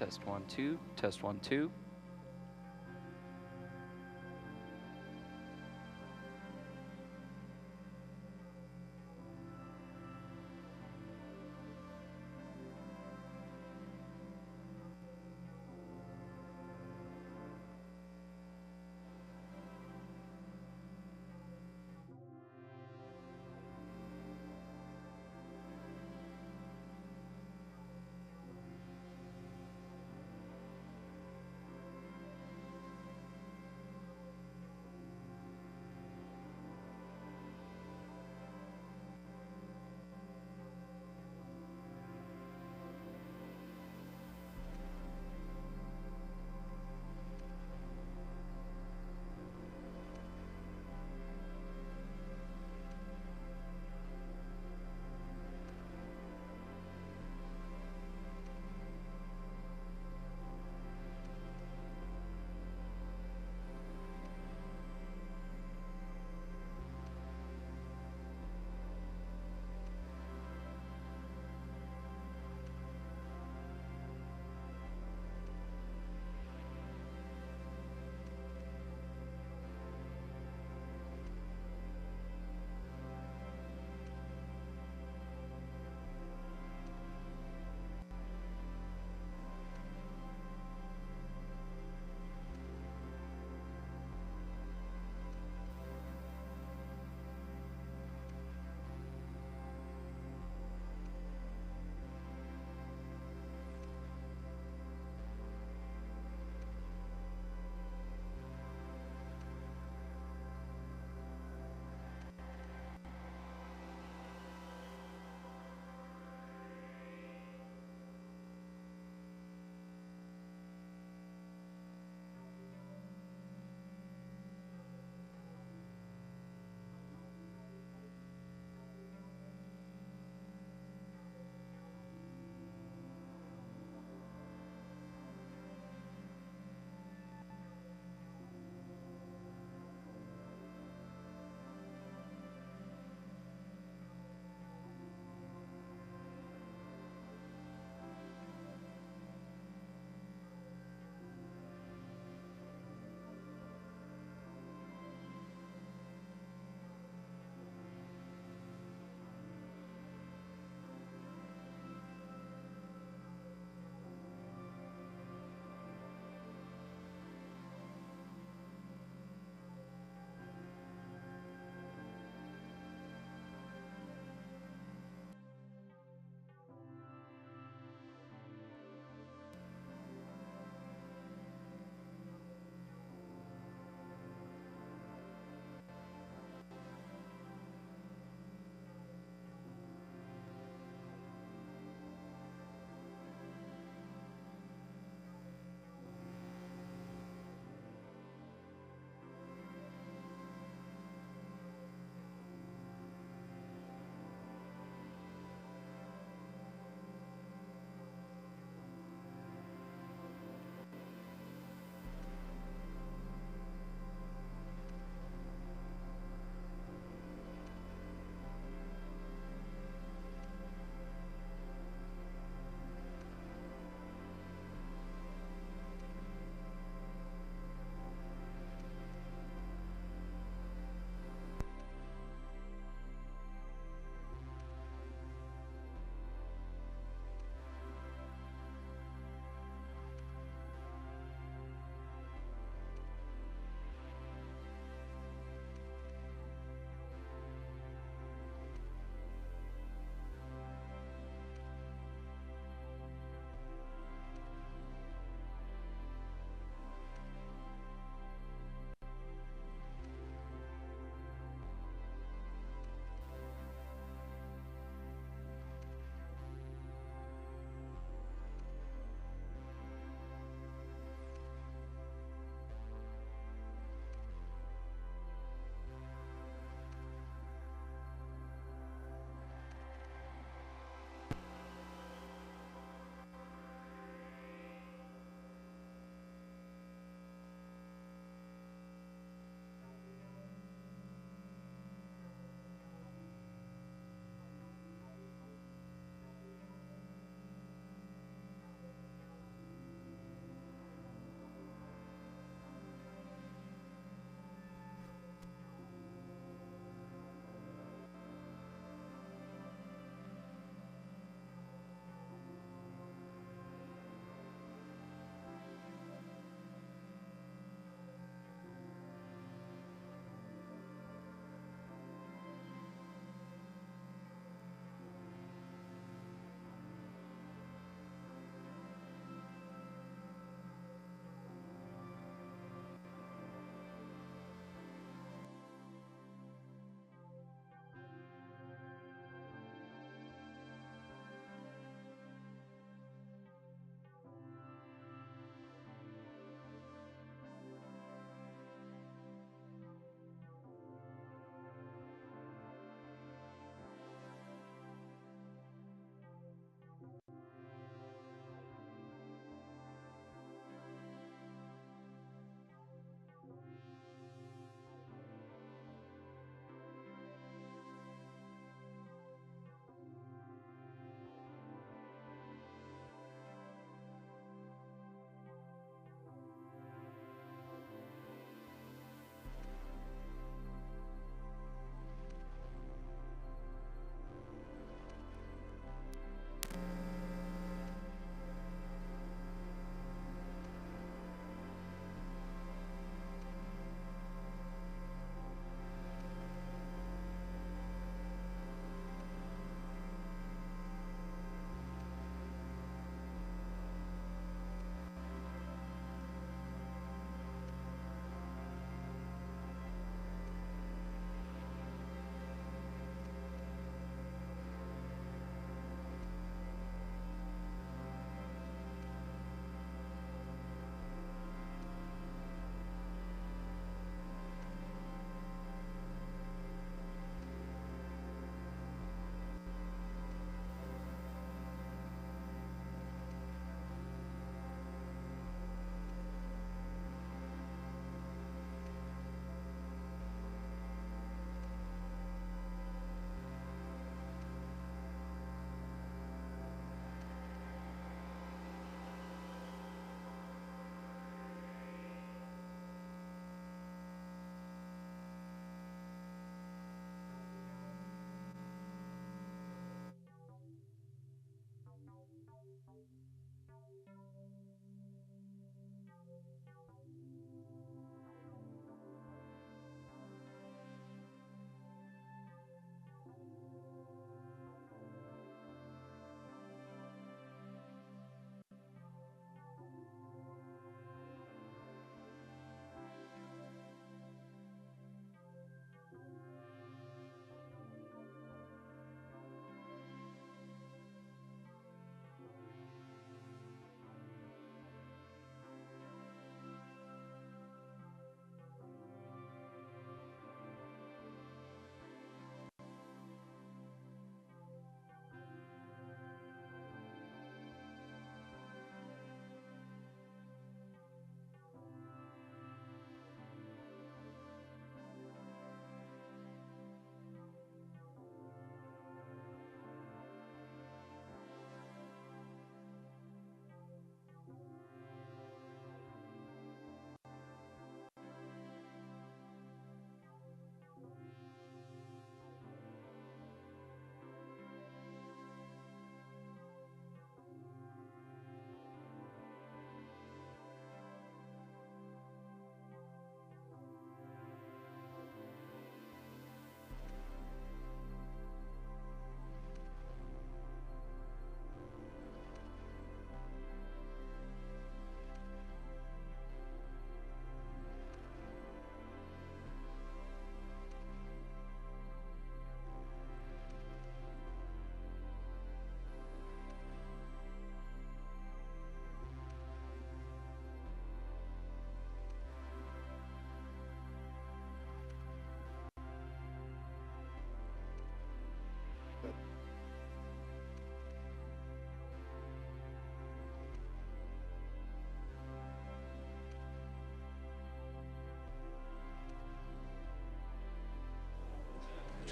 Test 1, 2. Test 1, 2.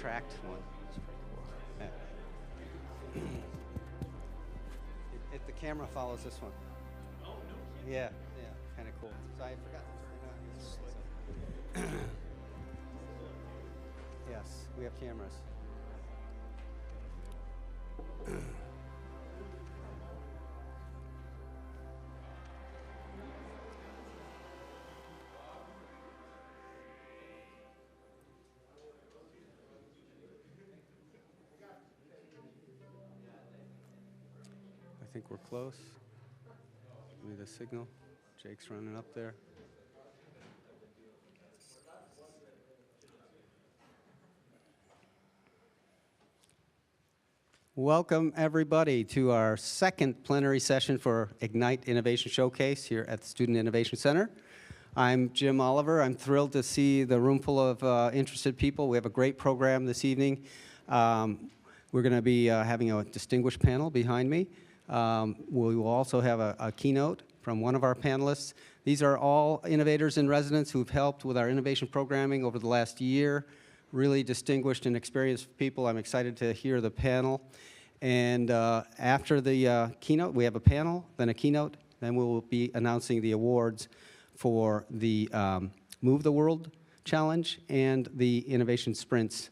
tracked one. It's pretty cool. Yeah. The camera follows this one. Oh, no. Yeah, kind of cool. So I forgot to turn it on. Yes, we have cameras. I think we're close. Give me the signal. Jake's running up there. Welcome, everybody, to our second plenary session for Ignite Innovation Showcase here at the Student Innovation Center. I'm Jim Oliver. I'm thrilled to see the room full of interested people. We have a great program this evening. We're going to be having a distinguished panel behind me. We will also have a keynote from one of our panelists. These are all innovators in residence who've helped with our innovation programming over the last year. Really distinguished and experienced people. I'm excited to hear the panel. And after the keynote, we have a panel, then a keynote, then we'll be announcing the awards for the Move the World Challenge and the Innovation Sprints.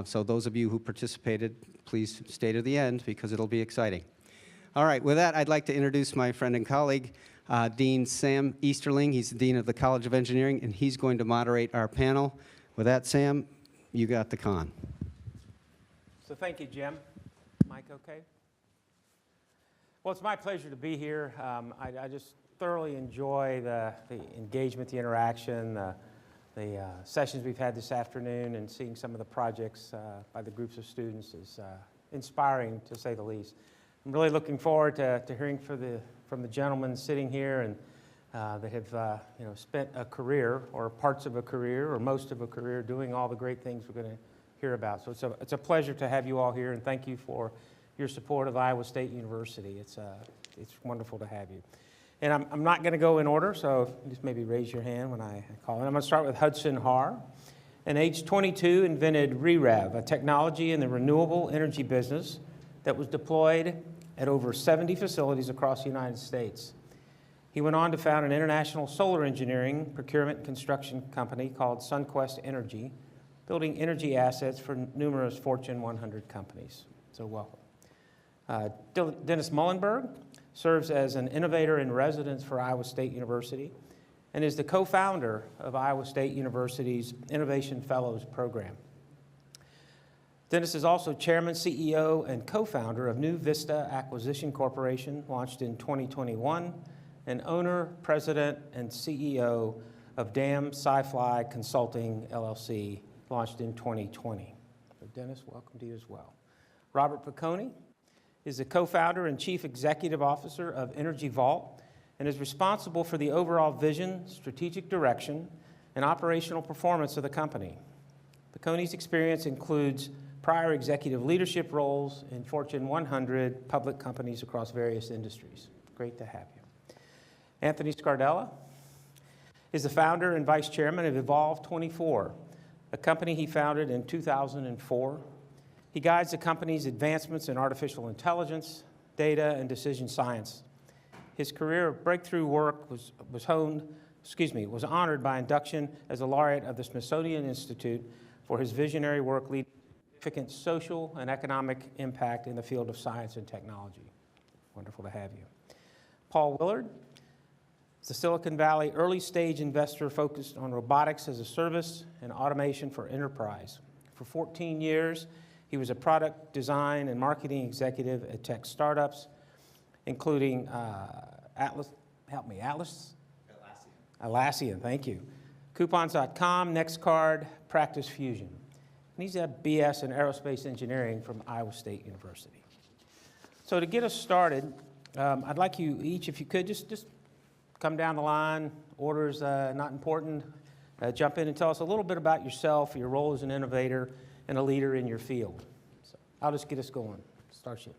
So those of you who participated, please stay to the end because it'll be exciting. All right, with that, I'd like to introduce my friend and colleague, Dean Sam Easterling. He's the Dean of the College of Engineering, and he's going to moderate our panel. With that, Sam, you got the con. So thank you, Jim. Mic okay? Well, it's my pleasure to be here. I just thoroughly enjoy the engagement, the interaction, the sessions we've had this afternoon, and seeing some of the projects by the groups of students is inspiring, to say the least. I'm really looking forward to hearing from the gentlemen sitting here and that have spent a career or parts of a career or most of a career doing all the great things we're going to hear about. So it's a pleasure to have you all here, and thank you for your support of Iowa State University. It's wonderful to have you. And I'm not going to go in order, so just maybe raise your hand when I call in. I'm going to start with Hudson Harr. At age 22, invented ReRev, a technology in the renewable energy business that was deployed at over 70 facilities across the United States. He went on to found an international solar engineering, procurement, and construction company called SunQuest Energy, building energy assets for numerous Fortune 100 companies. So welcome. Dennis Muilenburg serves as an innovator in residence for Iowa State University and is the co-founder of Iowa State University's Innovation Fellows Program. Dennis is also chairman, CEO, and co-founder of New Vista Acquisition Corporation, launched in 2021, and owner, president, and CEO of DAM Sci-Fly Consulting, LLC, launched in 2020. So Dennis, welcome to you as well. Robert Piconi is the co-founder and chief executive officer of Energy Vault and is responsible for the overall vision, strategic direction, and operational performance of the company. Piconi's experience includes prior executive leadership roles in Fortune 100 public companies across various industries. Great to have you. Anthony Sardella is the founder and vice chairman of Evolve 24, a company he founded in 2004. He guides the company's advancements in artificial intelligence, data, and decision science. His career of breakthrough work was honored by induction as a laureate of the Smithsonian Institute for his visionary work leading significant social and economic impact in the field of science and technology. Wonderful to have you. Paul Willard is the Silicon Valley early-stage investor focused on robotics as a service and automation for enterprise. For 14 years, he was a product design and marketing executive at tech startups, including Atlassian, thank you. Coupons.com, NextCard, Practice Fusion. And he's a BS in aerospace engineering from Iowa State University. So to get us started, I'd like you each, if you could, just come down the line. Order's not important. Jump in and tell us a little bit about yourself, your role as an innovator and a leader in your field. So I'll just get us going. Start you.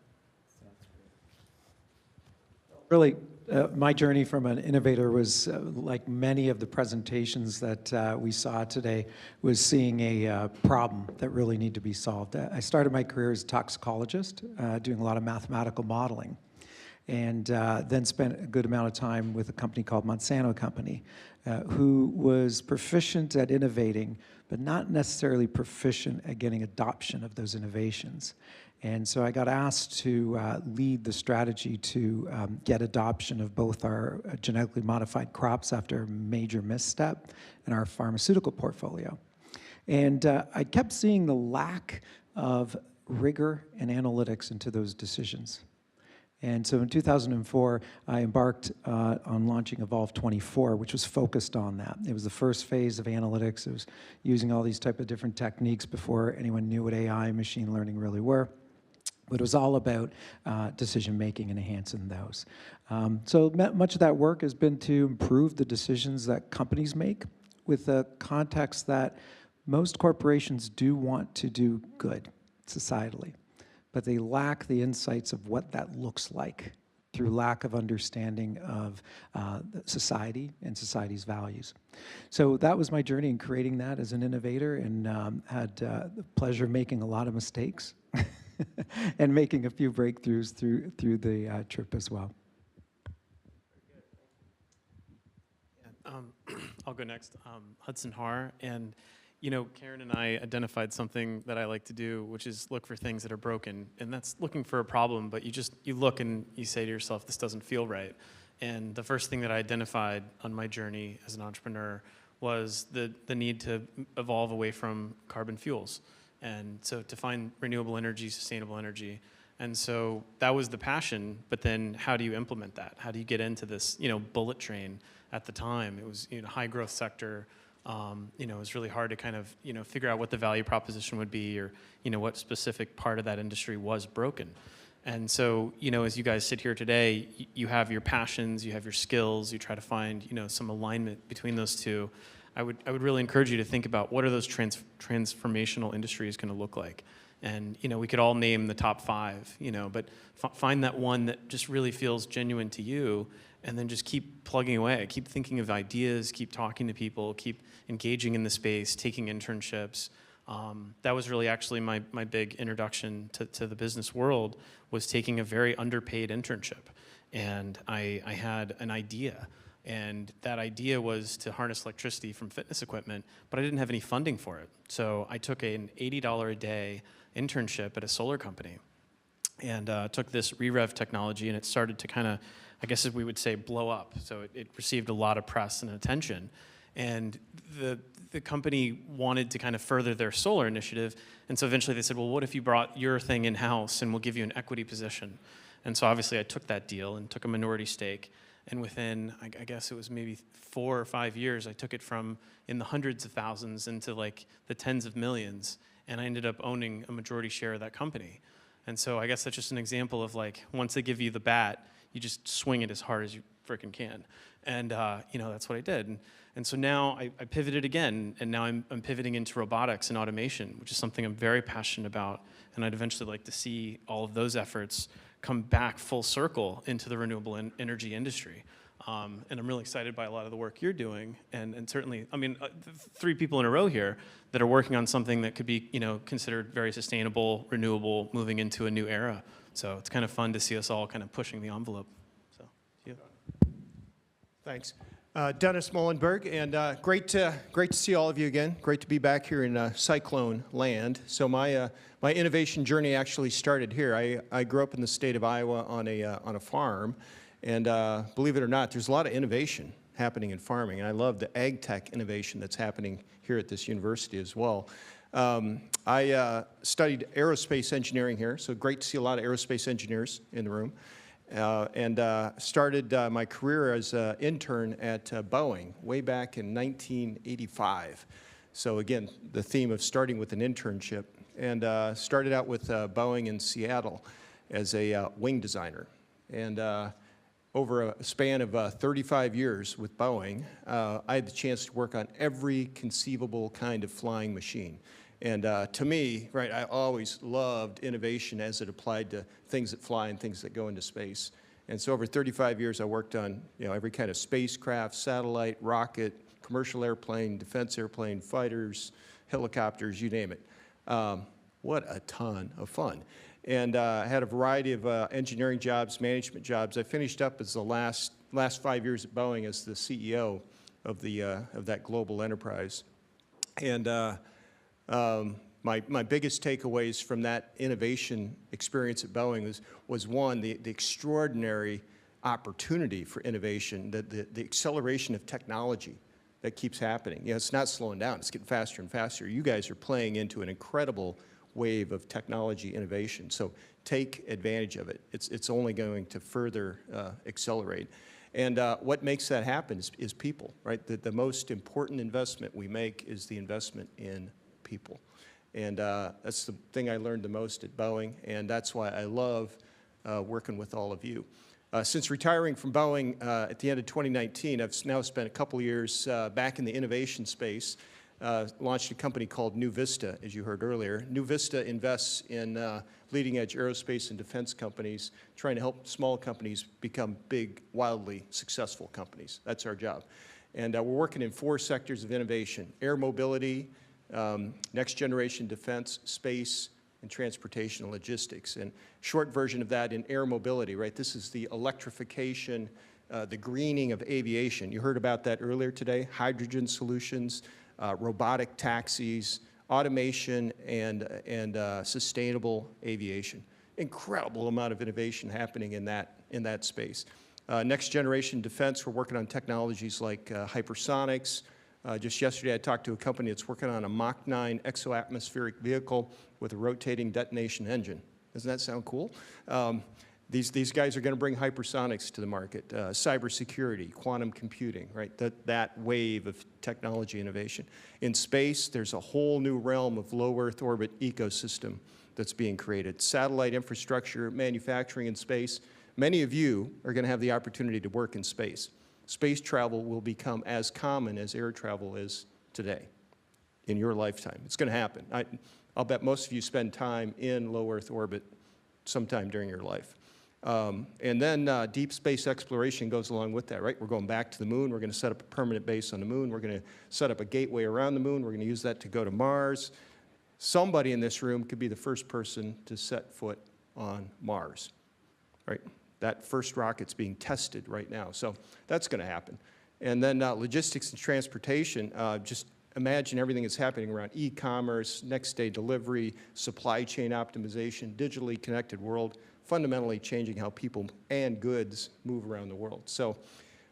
Really, my journey from an innovator was, like many of the presentations that we saw today, was seeing a problem that really needed to be solved. I started my career as a toxicologist, doing a lot of mathematical modeling, and then spent a good amount of time with a company called Monsanto Company, who was proficient at innovating, but not necessarily proficient at getting adoption of those innovations. And so I got asked to lead the strategy to get adoption of both our genetically modified crops after a major misstep and our pharmaceutical portfolio. And I kept seeing the lack of rigor and analytics into those decisions. And so in 2004, I embarked on launching Evolve 24, which was focused on that. It was the first phase of analytics. It was using all these type of different techniques before anyone knew what AI and machine learning really were. But it was all about decision-making and enhancing those. So much of that work has been to improve the decisions that companies make with the context that most corporations do want to do good societally, but they lack the insights of what that looks like through lack of understanding of society and society's values. So that was my journey in creating that as an innovator, and had the pleasure of making a lot of mistakes and making a few breakthroughs through the trip as well. I'll go next. Hudson Harr, and you know, Karen and I identified something that I like to do, which is look for things that are broken, and that's looking for a problem. But you look and you say to yourself, this doesn't feel right. And the first thing that I identified on my journey as an entrepreneur was the need to evolve away from carbon fuels. And so to find renewable energy, sustainable energy. And so that was the passion, but then how do you implement that? How do you get into this, bullet train at the time? It was, high growth sector. It was really hard to kind of, figure out what the value proposition would be, or, what specific part of that industry was broken. And so, as you guys sit here today, you have your passions, you have your skills, you try to find, some alignment between those two. I would really encourage you to think about what are those transformational industries going to look like. And, we could all name the top 5, but find that one that just really feels genuine to you, and then just keep plugging away, keep thinking of ideas, keep talking to people, keep engaging in the space, taking internships. That was really actually my big introduction to the business world, was taking a very underpaid internship. And I had an idea. And that idea was to harness electricity from fitness equipment, but I didn't have any funding for it. So I took an $80 a day internship at a solar company, and took this re-rev technology, and it started to kind of, I guess as we would say, blow up. So it received a lot of press and attention. And the company wanted to kind of further their solar initiative, and so eventually they said, well, what if you brought your thing in-house and we'll give you an equity position? And so obviously I took that deal and took a minority stake. And within, I guess it was maybe 4 or 5 years, I took it from in the hundreds of thousands into like the tens of millions. And I ended up owning a majority share of that company. And so I guess that's just an example of like, once they give you the bat, you just swing it as hard as you frickin' can. And that's what I did. And so now I pivoted again, and now I'm pivoting into robotics and automation, which is something I'm very passionate about. And I'd eventually like to see all of those efforts come back full circle into the renewable energy industry. And I'm really excited by a lot of the work you're doing. And certainly, 3 people in a row here that are working on something that could be, considered very sustainable, renewable, moving into a new era. So it's kind of fun to see us all kind of pushing the envelope. So, yeah. Thanks. Dennis Muilenburg, and great to see all of you again. Great to be back here in Cyclone land. So my innovation journey actually started here. I grew up in the state of Iowa on a farm, and believe it or not, there's a lot of innovation happening in farming, and I love the ag tech innovation that's happening here at this university as well. I studied aerospace engineering here, so great to see a lot of aerospace engineers in the room. And started my career as an intern at Boeing way back in 1985. So again, the theme of starting with an internship. And started out with Boeing in Seattle as a wing designer. And over a span of 35 years with Boeing, I had the chance to work on every conceivable kind of flying machine. And to me, I always loved innovation as it applied to things that fly and things that go into space. And so over 35 years, I worked on every kind of spacecraft, satellite, rocket, commercial airplane, defense airplane, fighters, helicopters, you name it. What a ton of fun. And I had a variety of engineering jobs, management jobs. I finished up as the last 5 years at Boeing as the CEO of that global enterprise. And my biggest takeaways from that innovation experience at Boeing was one, the extraordinary opportunity for innovation, the acceleration of technology that keeps happening. It's not slowing down, it's getting faster and faster. You guys are playing into an incredible wave of technology innovation, so take advantage of it. It's only going to further accelerate. And what makes that happen is people, right? The most important investment we make is the investment in people. And that's the thing I learned the most at Boeing, and that's why I love working with all of you. Since retiring from Boeing at the end of 2019, I've now spent a couple years back in the innovation space, launched a company called New Vista, as you heard earlier. New Vista invests in leading-edge aerospace and defense companies, trying to help small companies become big, wildly successful companies. That's our job. And we're working in 4 sectors of innovation: air mobility, next-generation defense, space, and transportation and logistics. And short version of that in air mobility, right? This is the electrification, the greening of aviation. You heard about that earlier today. Hydrogen solutions, robotic taxis, automation, and sustainable aviation. Incredible amount of innovation happening in that space. Next generation defense, we're working on technologies like hypersonics. Just yesterday, I talked to a company that's working on a Mach 9 exoatmospheric vehicle with a rotating detonation engine. Doesn't that sound cool? These guys are going to bring hypersonics to the market, cybersecurity, quantum computing, right? That wave of technology innovation. In space, there's a whole new realm of low Earth orbit ecosystem that's being created. Satellite infrastructure, manufacturing in space. Many of you are going to have the opportunity to work in space. Space travel will become as common as air travel is today in your lifetime. It's going to happen. I'll bet most of you spend time in low Earth orbit sometime during your life. And then deep space exploration goes along with that, right? We're going back to the moon. We're going to set up a permanent base on the moon. We're going to set up a gateway around the moon. We're going to use that to go to Mars. Somebody in this room could be the first person to set foot on Mars, right? That first rocket's being tested right now. So that's going to happen. And then logistics and transportation, just imagine everything that's happening around e-commerce, next-day delivery, supply chain optimization, digitally connected world, fundamentally changing how people and goods move around the world. So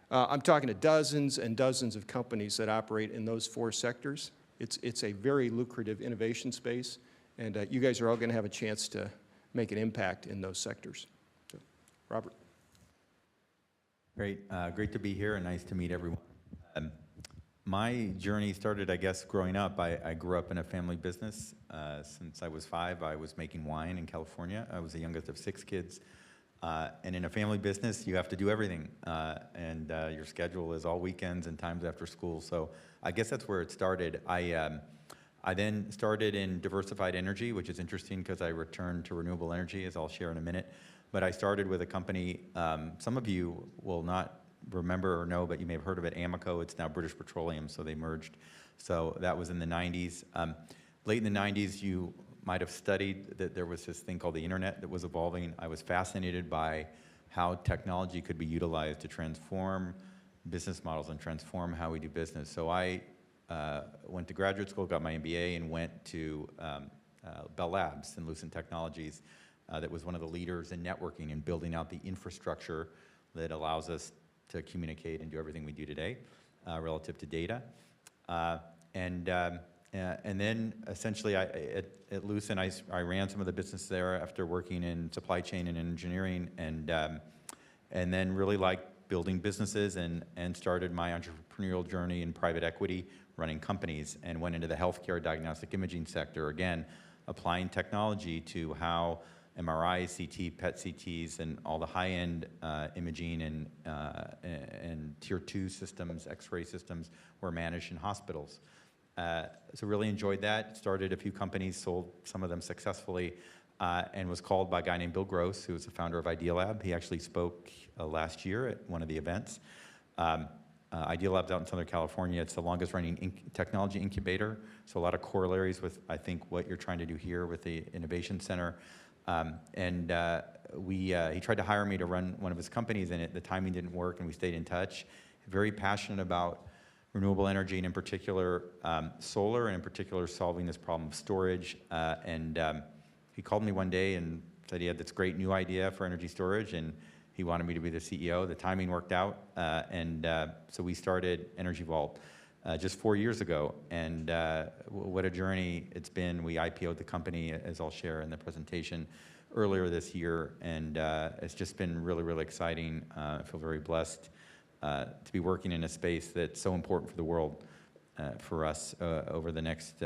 I'm talking to dozens and dozens of companies that operate in those 4 sectors. It's a very lucrative innovation space, and you guys are all going to have a chance to make an impact in those sectors. So, Robert. Great. Great to be here, and nice to meet everyone. My journey started, I guess, growing up. I grew up in a family business. Since I was 5, I was making wine in California. I was the youngest of 6 kids. And in a family business, you have to do everything. And your schedule is all weekends and times after school. So I guess that's where it started. I then started in diversified energy, which is interesting because I returned to renewable energy, as I'll share in a minute. But I started with a company, some of you will not remember or know, but you may have heard of it, Amoco. It's now British Petroleum, so they merged. So that was in the 90s. Late in the 90s, you might have studied that there was this thing called the internet that was evolving. I was fascinated by how technology could be utilized to transform business models and transform how we do business. So I went to graduate school, got my MBA, and went to Bell Labs and Lucent Technologies. That was one of the leaders in networking and building out the infrastructure that allows us to communicate and do everything we do today relative to data. And then essentially at Lucent, I ran some of the business there after working in supply chain and engineering, and then really liked building businesses and started my entrepreneurial journey in private equity, running companies, and went into the healthcare diagnostic imaging sector, again, applying technology to how MRIs, CT, PET CTs, and all the high-end imaging and tier 2 systems, X-ray systems were managed in hospitals. So really enjoyed that. Started a few companies, sold some of them successfully. and was called by a guy named Bill Gross, who was the founder of Idea Lab. He actually spoke last year at one of the events. Idea Lab's out in Southern California. It's the longest running technology incubator, so a lot of corollaries with, I think, what you're trying to do here with the Innovation Center. He tried to hire me to run one of his companies, and the timing didn't work, and we stayed in touch. Very passionate about renewable energy, and in particular solar, and in particular solving this problem of storage. He called me one day and said he had this great new idea for energy storage, and he wanted me to be the CEO. The timing worked out, so we started Energy Vault just 4 years ago. And what a journey it's been. We IPO'd the company, as I'll share in the presentation, earlier this year, and it's just been really, really exciting. I feel very blessed to be working in a space that's so important for the world, for us over the next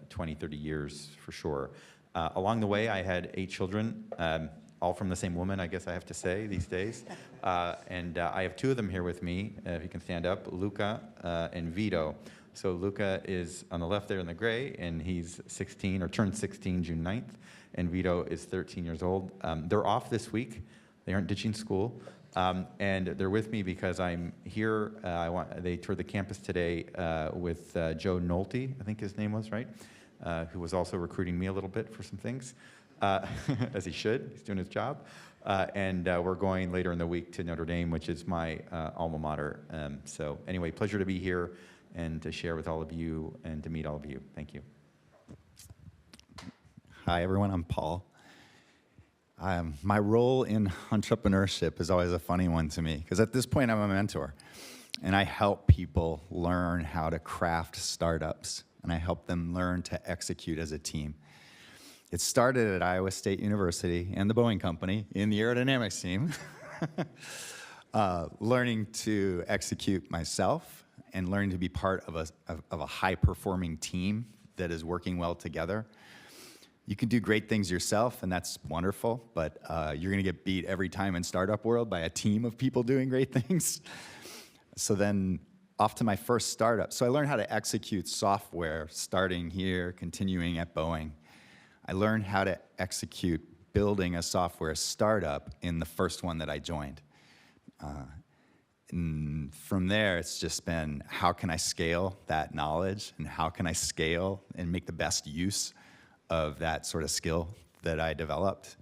20, 30 years, for sure. Along the way, I had 8 children, all from the same woman, I guess I have to say, these days. And I have 2 of them here with me, if you can stand up, Luca and Vito. So Luca is on the left there in the gray, and he's 16, or turned 16 June 9th, and Vito is 13 years old. They're off this week. They aren't ditching school. And they're with me because I'm here. They toured the campus today with Joe Nolte, I think his name was, right? Who was also recruiting me a little bit for some things, as he should. He's doing his job. And we're going later in the week to Notre Dame, which is my alma mater. So anyway, pleasure to be here and to share with all of you and to meet all of you. Thank you. Hi, everyone. I'm Paul. My role in entrepreneurship is always a funny one to me, because at this point, I'm a mentor. And I help people learn how to craft startups, and I help them learn to execute as a team. It started at Iowa State University and the Boeing Company in the aerodynamics team, learning to execute myself and learning to be part of a high-performing team that is working well together. You can do great things yourself, and that's wonderful, but you're going to get beat every time in startup world by a team of people doing great things. So then off to my first startup. So I learned how to execute software starting here, continuing at Boeing. I learned how to execute building a software startup in the first one that I joined. And from there, it's just been, how can I scale that knowledge, and how can I scale and make the best use of that sort of skill that I developed.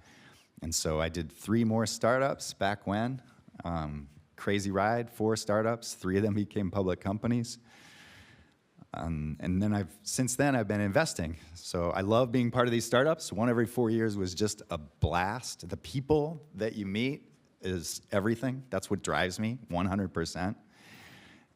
And so I did 3 more startups back when. Crazy ride, 4 startups, 3 of them became public companies. And then since then I've been investing. So I love being part of these startups. One every 4 years was just a blast. The people that you meet is everything. That's what drives me, 100%.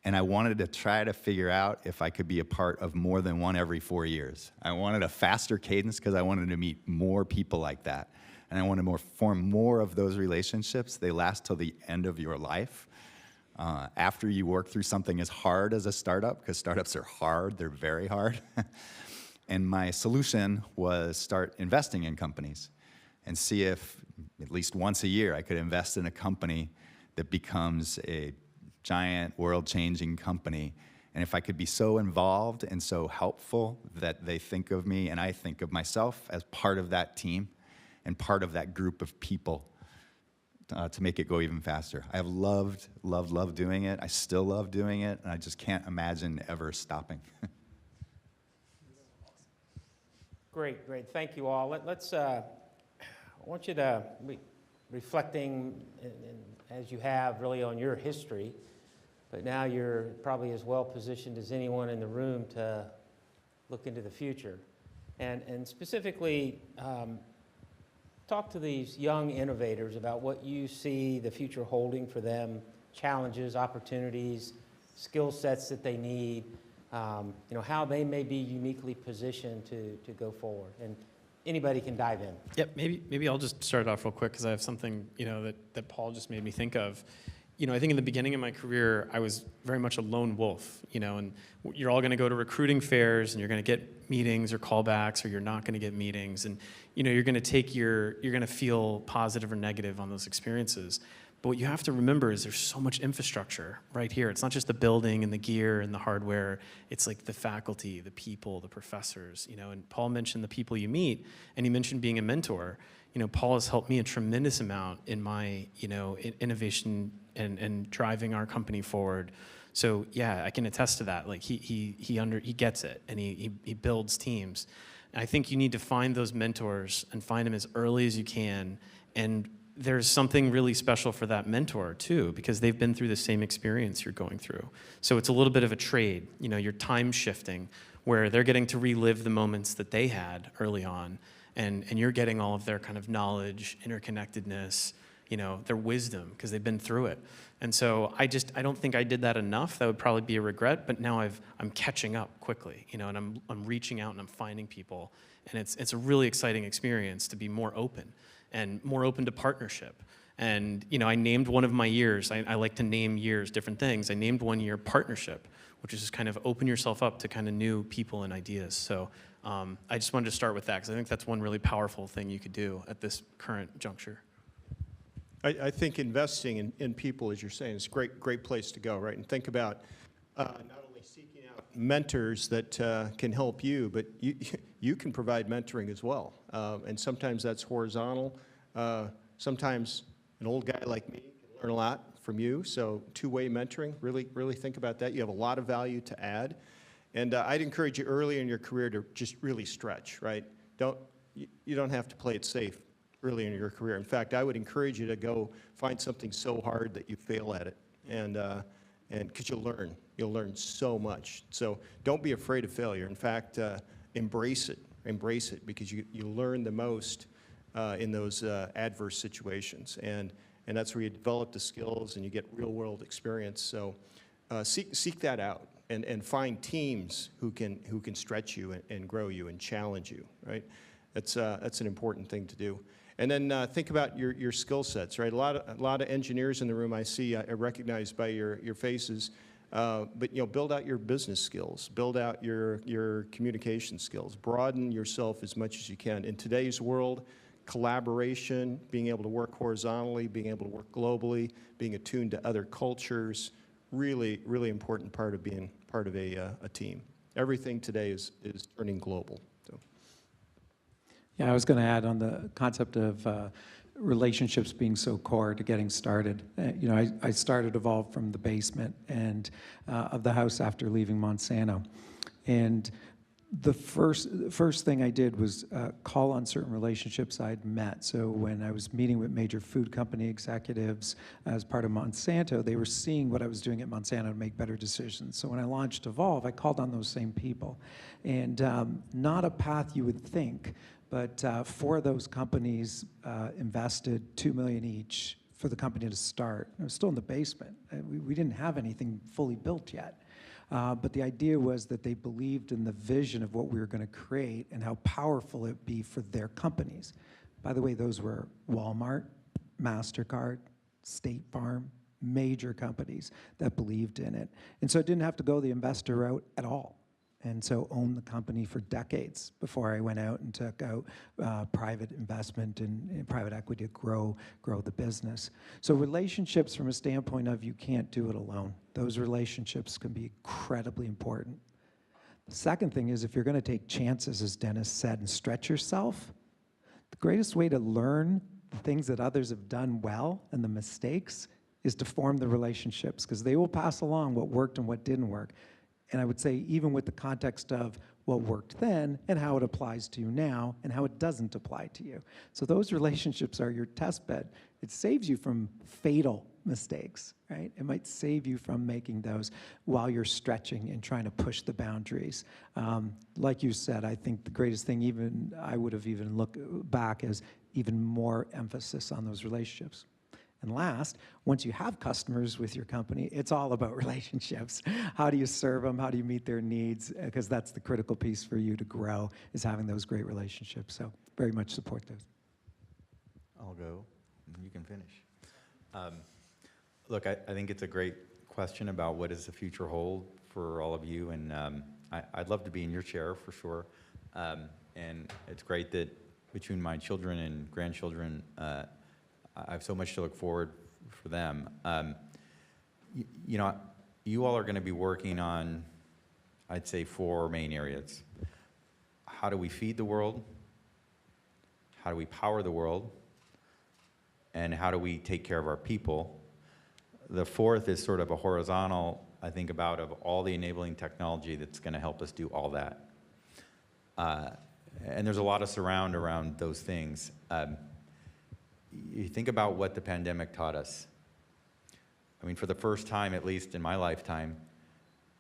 And I wanted to try to figure out if I could be a part of more than one every 4 years. I wanted a faster cadence because I wanted to meet more people like that. And I wanted to form more of those relationships. They last till the end of your life. After you work through something as hard as a startup, because startups are hard, they're very hard. And my solution was start investing in companies and see if at least once a year I could invest in a company that becomes a giant world-changing company. And if I could be so involved and so helpful that they think of me and I think of myself as part of that team and part of that group of people to make it go even faster. I have loved doing it. I still love doing it, and I just can't imagine ever stopping. Great. Thank you all. I want you to be reflecting, as you have, really on your history, but now you're probably as well positioned as anyone in the room to look into the future. And specifically, talk to these young innovators about what you see the future holding for them, challenges, opportunities, skill sets that they need, how they may be uniquely positioned to go forward. And anybody can dive in. Yep, maybe I'll just start it off real quick because I have something that Paul just made me think of. I think in the beginning of my career, I was very much a lone wolf, and you're all going to go to recruiting fairs and you're going to get meetings or callbacks, or you're not going to get meetings. And, you're going to feel positive or negative on those experiences. But what you have to remember is there's so much infrastructure right here. It's not just the building and the gear and the hardware. It's like the faculty, the people, the professors, you know, and Paul mentioned the people you meet, and he mentioned being a mentor. You know, Paul has helped me a tremendous amount in my, you know, innovation and driving our company forward. So yeah, I can attest to that. Like he gets it, and he builds teams. And I think you need to find those mentors and find them as early as you can. And there's something really special for that mentor too, because they've been through the same experience you're going through. So it's a little bit of a trade. You know, you're time shifting, where they're getting to relive the moments that they had early on, and you're getting all of their kind of knowledge, interconnectedness, you know, their wisdom, because they've been through it. And so I don't think I did that enough. That would probably be a regret, but now I'm catching up quickly, you know, and I'm reaching out and I'm finding people. And it's a really exciting experience to be more open and more open to partnership. And, you know, I named one of my years, I like to name years different things. I named one year partnership, which is just kind of open yourself up to kind of new people and ideas. So I just wanted to start with that, because I think that's one really powerful thing you could do at this current juncture. I think investing in people, as you're saying, is a great place to go, right? And think about not only seeking out mentors that can help you, but you can provide mentoring as well. And sometimes that's horizontal. Sometimes an old guy like me can learn a lot from you. So two-way mentoring, really think about that. You have a lot of value to add. And I'd encourage you early in your career to just really stretch, right? You don't have to play it safe early in your career. In fact, I would encourage you to go find something so hard that you fail at it, and because you'll learn so much. So don't be afraid of failure. In fact, embrace it, because you learn the most in those adverse situations, and that's where you develop the skills and you get real world experience. So seek that out, and find teams who can stretch you and grow you and challenge you, right? That's an important thing to do. And then think about your skill sets, right? A lot of engineers in the room I see, I recognize by your faces, but you know, build out your business skills, build out your communication skills, broaden yourself as much as you can. In today's world, collaboration, being able to work horizontally, being able to work globally, being attuned to other cultures, really important part of being part of a team. Everything today is turning global. Yeah, I was going to add on the concept of relationships being so core to getting started. You know, I started Evolve from the basement and of the house after leaving Monsanto. And the first thing I did was call on certain relationships I'd met. So when I was meeting with major food company executives as part of Monsanto, they were seeing what I was doing at Monsanto to make better decisions. So when I launched Evolve, I called on those same people. And not a path you would think, but 4 of those companies invested $2 million each for the company to start. I was still in the basement. We didn't have anything fully built yet. But the idea was that they believed in the vision of what we were going to create and how powerful it would be for their companies. By the way, those were Walmart, MasterCard, State Farm, major companies that believed in it. And so it didn't have to go the investor route at all. And so owned the company for decades before I went out and took out private investment and private equity to grow the business. So relationships from a standpoint of you can't do it alone. Those relationships can be incredibly important. The second thing is if you're going to take chances, as Dennis said, and stretch yourself, the greatest way to learn the things that others have done well and the mistakes is to form the relationships, because they will pass along what worked and what didn't work. And I would say even with the context of what worked then and how it applies to you now and how it doesn't apply to you. So those relationships are your test bed. It saves you from fatal mistakes, right? It might save you from making those while you're stretching and trying to push the boundaries. Like you said, I think the greatest thing even I would have even looked back is even more emphasis on those relationships. And last, once you have customers with your company, it's all about relationships. How do you serve them? How do you meet their needs? Because that's the critical piece for you to grow, is having those great relationships. So very much support those. I'll go. You can finish. Look, I think it's a great question about what does the future hold for all of you. And I'd love to be in your chair for sure. And it's great that between my children and grandchildren, I have so much to look forward for them. You know, you all are going to be working on, I'd say, 4 main areas. How do we feed the world? How do we power the world? And how do we take care of our people? The 4th is sort of a horizontal, I think, about of all the enabling technology that's going to help us do all that. And there's a lot of surround around those things. You think about what the pandemic taught us. I mean, for the first time, at least in my lifetime,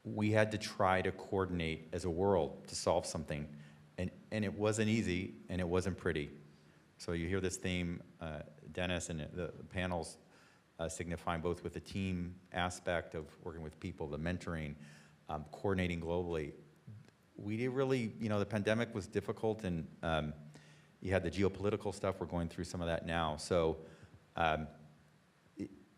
we had to try to coordinate as a world to solve something. And it wasn't easy, and it wasn't pretty. So you hear this theme, Dennis, and the panels signifying both with the team aspect of working with people, the mentoring, coordinating globally. We did really, you know, the pandemic was difficult, and you had the geopolitical stuff. We're going through some of that now. So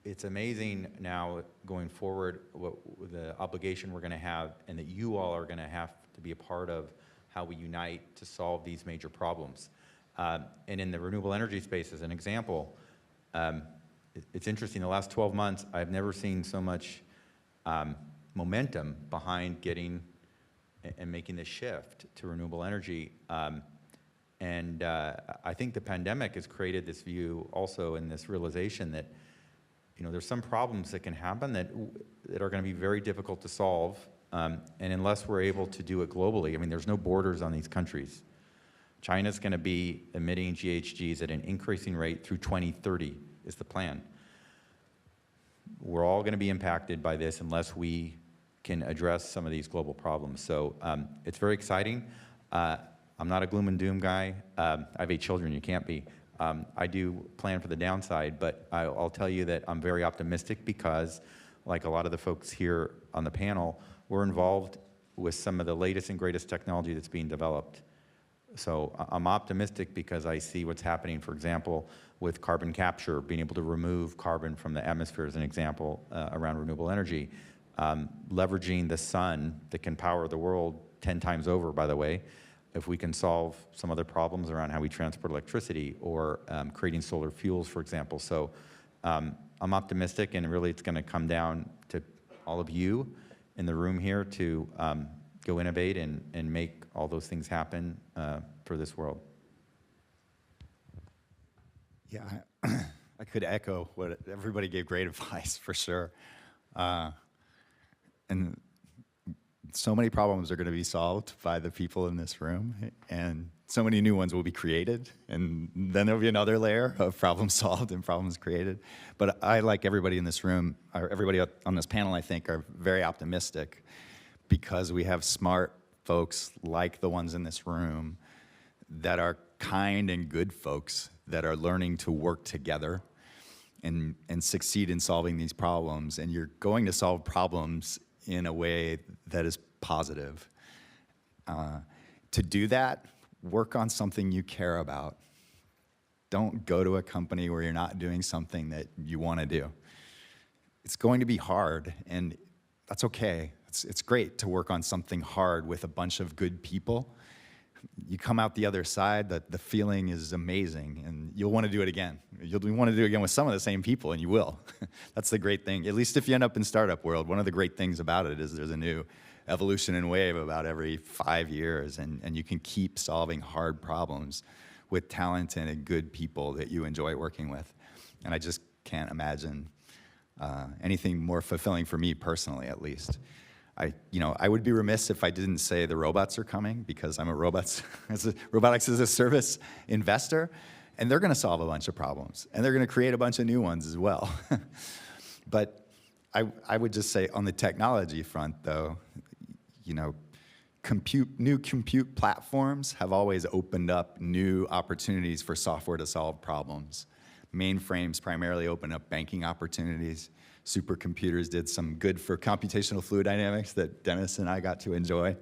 it's amazing now going forward what the obligation we're going to have, and that you all are going to have to be a part of how we unite to solve these major problems. And in the renewable energy space, as an example, it's interesting, the last 12 months, I've never seen so much momentum behind getting and making the shift to renewable energy. And I think the pandemic has created this view also, in this realization that, you know, there's some problems that can happen that are going to be very difficult to solve. And unless we're able to do it globally, I mean, there's no borders on these countries. China's going to be emitting GHGs at an increasing rate through 2030 is the plan. We're all going to be impacted by this unless we can address some of these global problems. So it's very exciting. I'm not a gloom and doom guy. I have 8 children, you can't be. I do plan for the downside, but I'll tell you that I'm very optimistic because, like a lot of the folks here on the panel, we're involved with some of the latest and greatest technology that's being developed. So I'm optimistic because I see what's happening, for example, with carbon capture, being able to remove carbon from the atmosphere as an example around renewable energy, leveraging the sun that can power the world 10 times over, by the way, if we can solve some other problems around how we transport electricity, or creating solar fuels, for example. So I'm optimistic, and really it's going to come down to all of you in the room here to go innovate and make all those things happen for this world. Yeah, I could echo what everybody gave. Great advice, for sure. And so many problems are going to be solved by the people in this room, and so many new ones will be created, and then there'll be another layer of problems solved and problems created. But I, like everybody in this room, or everybody on this panel, I think, are very optimistic because we have smart folks like the ones in this room that are kind and good folks that are learning to work together and succeed in solving these problems. And you're going to solve problems in a way that is positive. To do that, work on something you care about. Don't go to a company where you're not doing something that you want to do. It's going to be hard, and that's okay. It's great to work on something hard with a bunch of good people. You come out the other side, the feeling is amazing, and you'll want to do it again. You'll want to do it again with some of the same people, and you will. That's the great thing. At least if you end up in startup world, one of the great things about it is there's a new evolution and wave about every 5 years, and you can keep solving hard problems with talented and good people that you enjoy working with. And I just can't imagine anything more fulfilling for me personally, at least. I would be remiss if I didn't say the robots are coming, because I'm a robotics as a service investor, and they're going to solve a bunch of problems, and they're going to create a bunch of new ones as well. But I would just say on the technology front, though, new compute platforms have always opened up new opportunities for software to solve problems. Mainframes primarily open up banking opportunities. Supercomputers did some good for computational fluid dynamics that Dennis and I got to enjoy.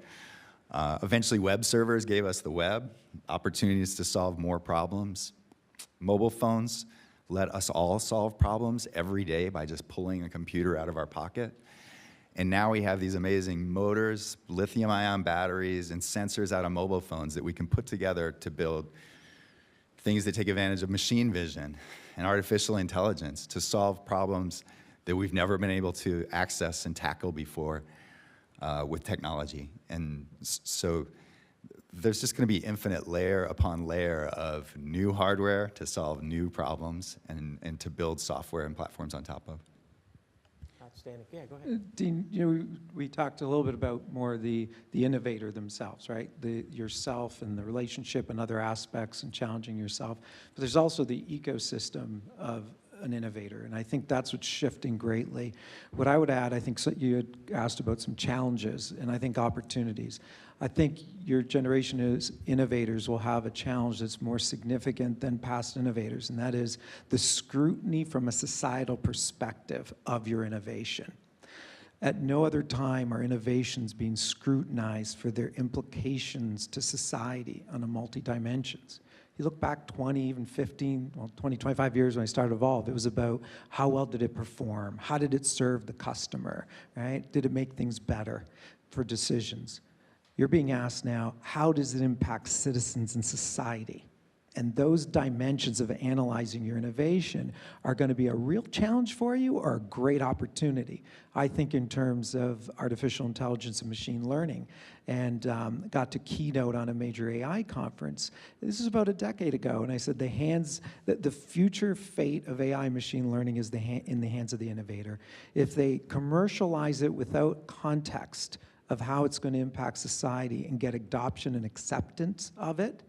Eventually, web servers gave us the web, opportunities to solve more problems. Mobile phones let us all solve problems every day by just pulling a computer out of our pocket. And now we have these amazing motors, lithium-ion batteries, and sensors out of mobile phones that we can put together to build things that take advantage of machine vision and artificial intelligence to solve problems that we've never been able to access and tackle before with technology. And so there's just going to be infinite layer upon layer of new hardware to solve new problems and to build software and platforms on top of. Outstanding. Yeah, go ahead. Dean, you know, we talked a little bit about more the innovator themselves, right? Yourself and the relationship and other aspects and challenging yourself. But there's also the ecosystem of an innovator, and I think that's what's shifting greatly. What I would add, I think you had asked about some challenges, and I think opportunities. I think your generation as innovators will have a challenge that's more significant than past innovators, and that is the scrutiny from a societal perspective of your innovation. At no other time are innovations being scrutinized for their implications to society on a multi-dimensions. You look back 20, even 15, well, 20, 25 years when I started Evolve, it was about how well did it perform? How did it serve the customer, right? Did it make things better for decisions? You're being asked now, how does it impact citizens and society? And those dimensions of analyzing your innovation are going to be a real challenge for you or a great opportunity. I think in terms of artificial intelligence and machine learning, and got to Keynote on a major AI conference. This is about a decade ago, and I said the future fate of AI and machine learning is in the hands of the innovator. If they commercialize it without context of how it's going to impact society and get adoption and acceptance of it,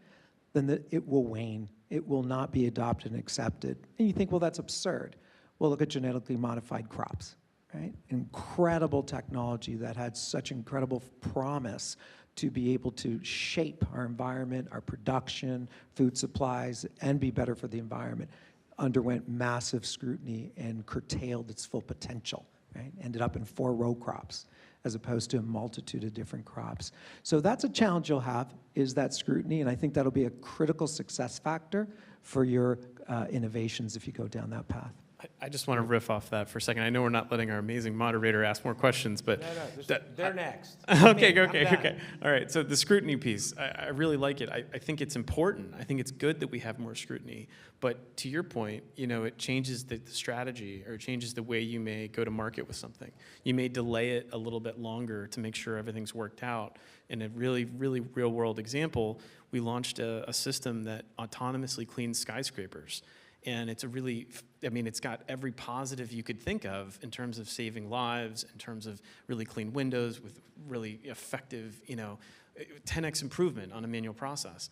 then it will wane. It will not be adopted and accepted. And you think, well, that's absurd. Well, look at genetically modified crops, right? Incredible technology that had such incredible promise to be able to shape our environment, our production, food supplies, and be better for the environment, underwent massive scrutiny and curtailed its full potential, right? Ended up in 4 row crops, as opposed to a multitude of different crops. So that's a challenge you'll have, is that scrutiny, and I think that'll be a critical success factor for your innovations if you go down that path. I just want to riff off that for a second. I know we're not letting our amazing moderator ask more questions, but... No, they're next. Okay. All right, so the scrutiny piece, I really like it. I think it's important. I think it's good that we have more scrutiny. But to your point, you know, it changes the strategy, or it changes the way you may go to market with something. You may delay it a little bit longer to make sure everything's worked out. In a really, really real-world example, we launched a system that autonomously cleans skyscrapers. And it's it's got every positive you could think of in terms of saving lives, in terms of really clean windows with really effective, 10x improvement on a manual process.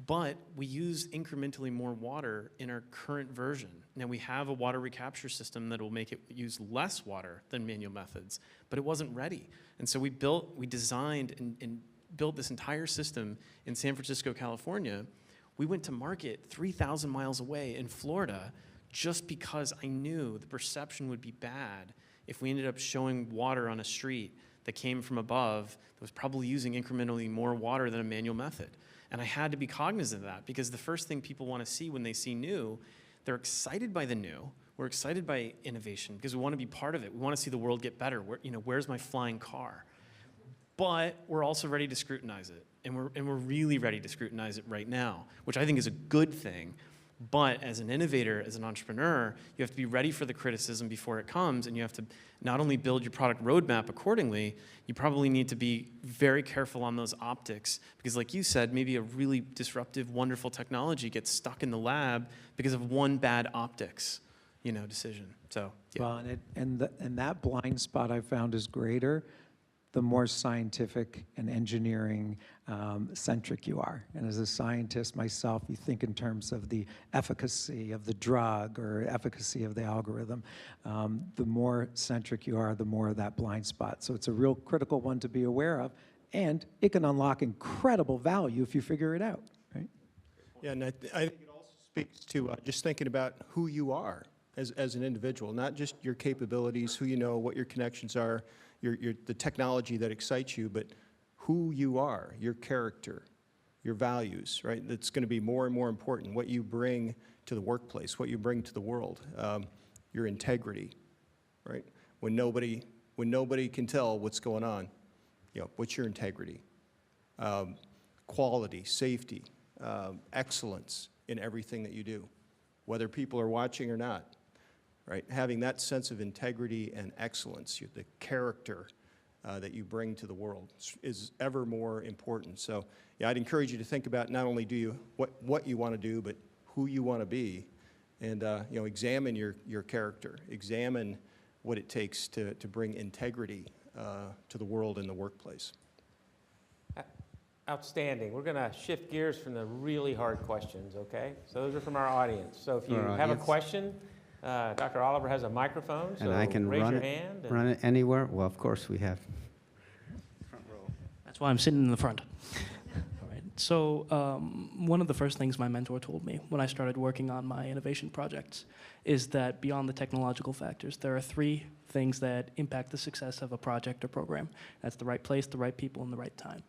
But we use incrementally more water in our current version. Now we have a water recapture system that will make it use less water than manual methods, but it wasn't ready. And so we designed and built this entire system in San Francisco, California. We went to market 3,000 miles away in Florida just because I knew the perception would be bad if we ended up showing water on a street that came from above that was probably using incrementally more water than a manual method. And I had to be cognizant of that, because the first thing people want to see when they see new, they're excited by the new. We're excited by innovation because we want to be part of it. We want to see the world get better. Where's my flying car? But we're also ready to scrutinize it. And we're really ready to scrutinize it right now, which I think is a good thing. But as an innovator, as an entrepreneur, you have to be ready for the criticism before it comes, and you have to not only build your product roadmap accordingly, you probably need to be very careful on those optics, because like you said, maybe a really disruptive, wonderful technology gets stuck in the lab because of one bad optics, decision. So, yeah. Well, and that blind spot I found is greater the more scientific and engineering centric you are. And as a scientist myself, you think in terms of the efficacy of the drug or efficacy of the algorithm. The more centric you are, the more of that blind spot. So it's a real critical one to be aware of, and it can unlock incredible value if you figure it out, right? Yeah, and I think it also speaks to just thinking about who you are as an individual, not just your capabilities, who you know, what your connections are, the technology that excites you, but who you are, your character, your values, right? That's going to be more and more important. What you bring to the workplace, what you bring to the world, your integrity, right? When nobody can tell what's going on, what's your integrity? Quality, safety, excellence, in everything that you do, whether people are watching or not, right? Having that sense of integrity and excellence, the character that you bring to the world is ever more important. So yeah, I'd encourage you to think about not only what you want to do, but who you want to be, and examine your character, examine what it takes to bring integrity to the world in the workplace. Outstanding. We're going to shift gears from the really hard questions, okay? So those are from our audience. So if you Our have a audience. question, Dr. Oliver has a microphone, so And I can raise run your it, hand. and- run it anywhere? Well, of course we have. That's why I'm sitting in the front. All right. So one of the first things my mentor told me when I started working on my innovation projects is that beyond the technological factors, there are 3 things that impact the success of a project or program. That's the right place, the right people, and the right time.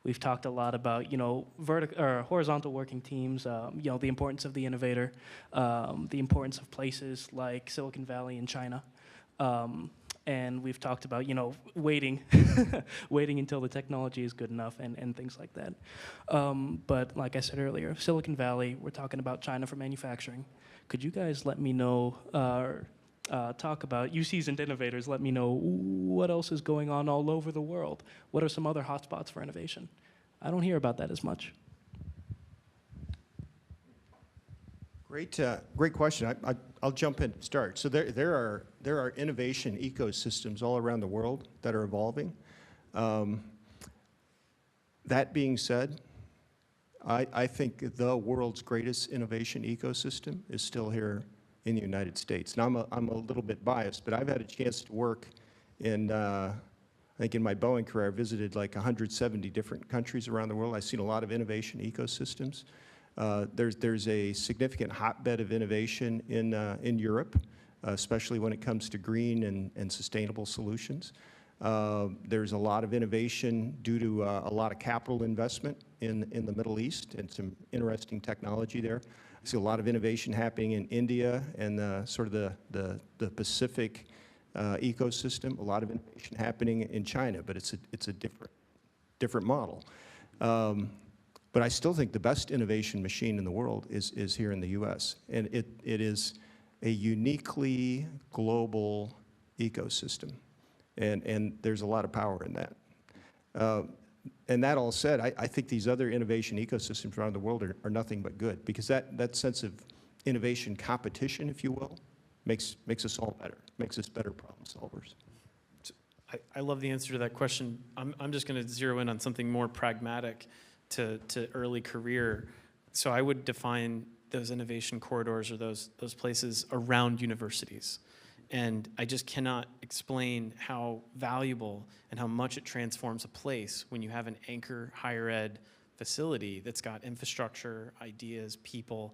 We've talked a lot about, horizontal working teams, the importance of the innovator, the importance of places like Silicon Valley and China. And we've talked about, waiting, waiting until the technology is good enough and things like that. But like I said earlier, Silicon Valley, we're talking about China for manufacturing. Could you guys let me know, talk about, you seasoned innovators, let me know what else is going on all over the world? What are some other hotspots for innovation? I don't hear about that as much. Great question. I'll jump in and start. So there are innovation ecosystems all around the world that are evolving. That being said, I think the world's greatest innovation ecosystem is still here in the United States. Now I'm a little bit biased, but I've had a chance to work in, I think in my Boeing career, I visited like 170 different countries around the world. I've seen a lot of innovation ecosystems. There's a significant hotbed of innovation in Europe, especially when it comes to green and sustainable solutions. There's a lot of innovation due to a lot of capital investment in the Middle East and some interesting technology there. I see a lot of innovation happening in India and sort of the Pacific ecosystem. A lot of innovation happening in China, but it's a different model. But I still think the best innovation machine in the world is here in the U.S. And it is a uniquely global ecosystem. And there's a lot of power in that. And that all said, I think these other innovation ecosystems around the world are nothing but good, because that sense of innovation competition, if you will, makes us all better, makes us better problem solvers. I love the answer to that question. I'm just going to zero in on something more pragmatic to early career. So I would define those innovation corridors or those places around universities. And I just cannot explain how valuable and how much it transforms a place when you have an anchor higher ed facility that's got infrastructure, ideas, people.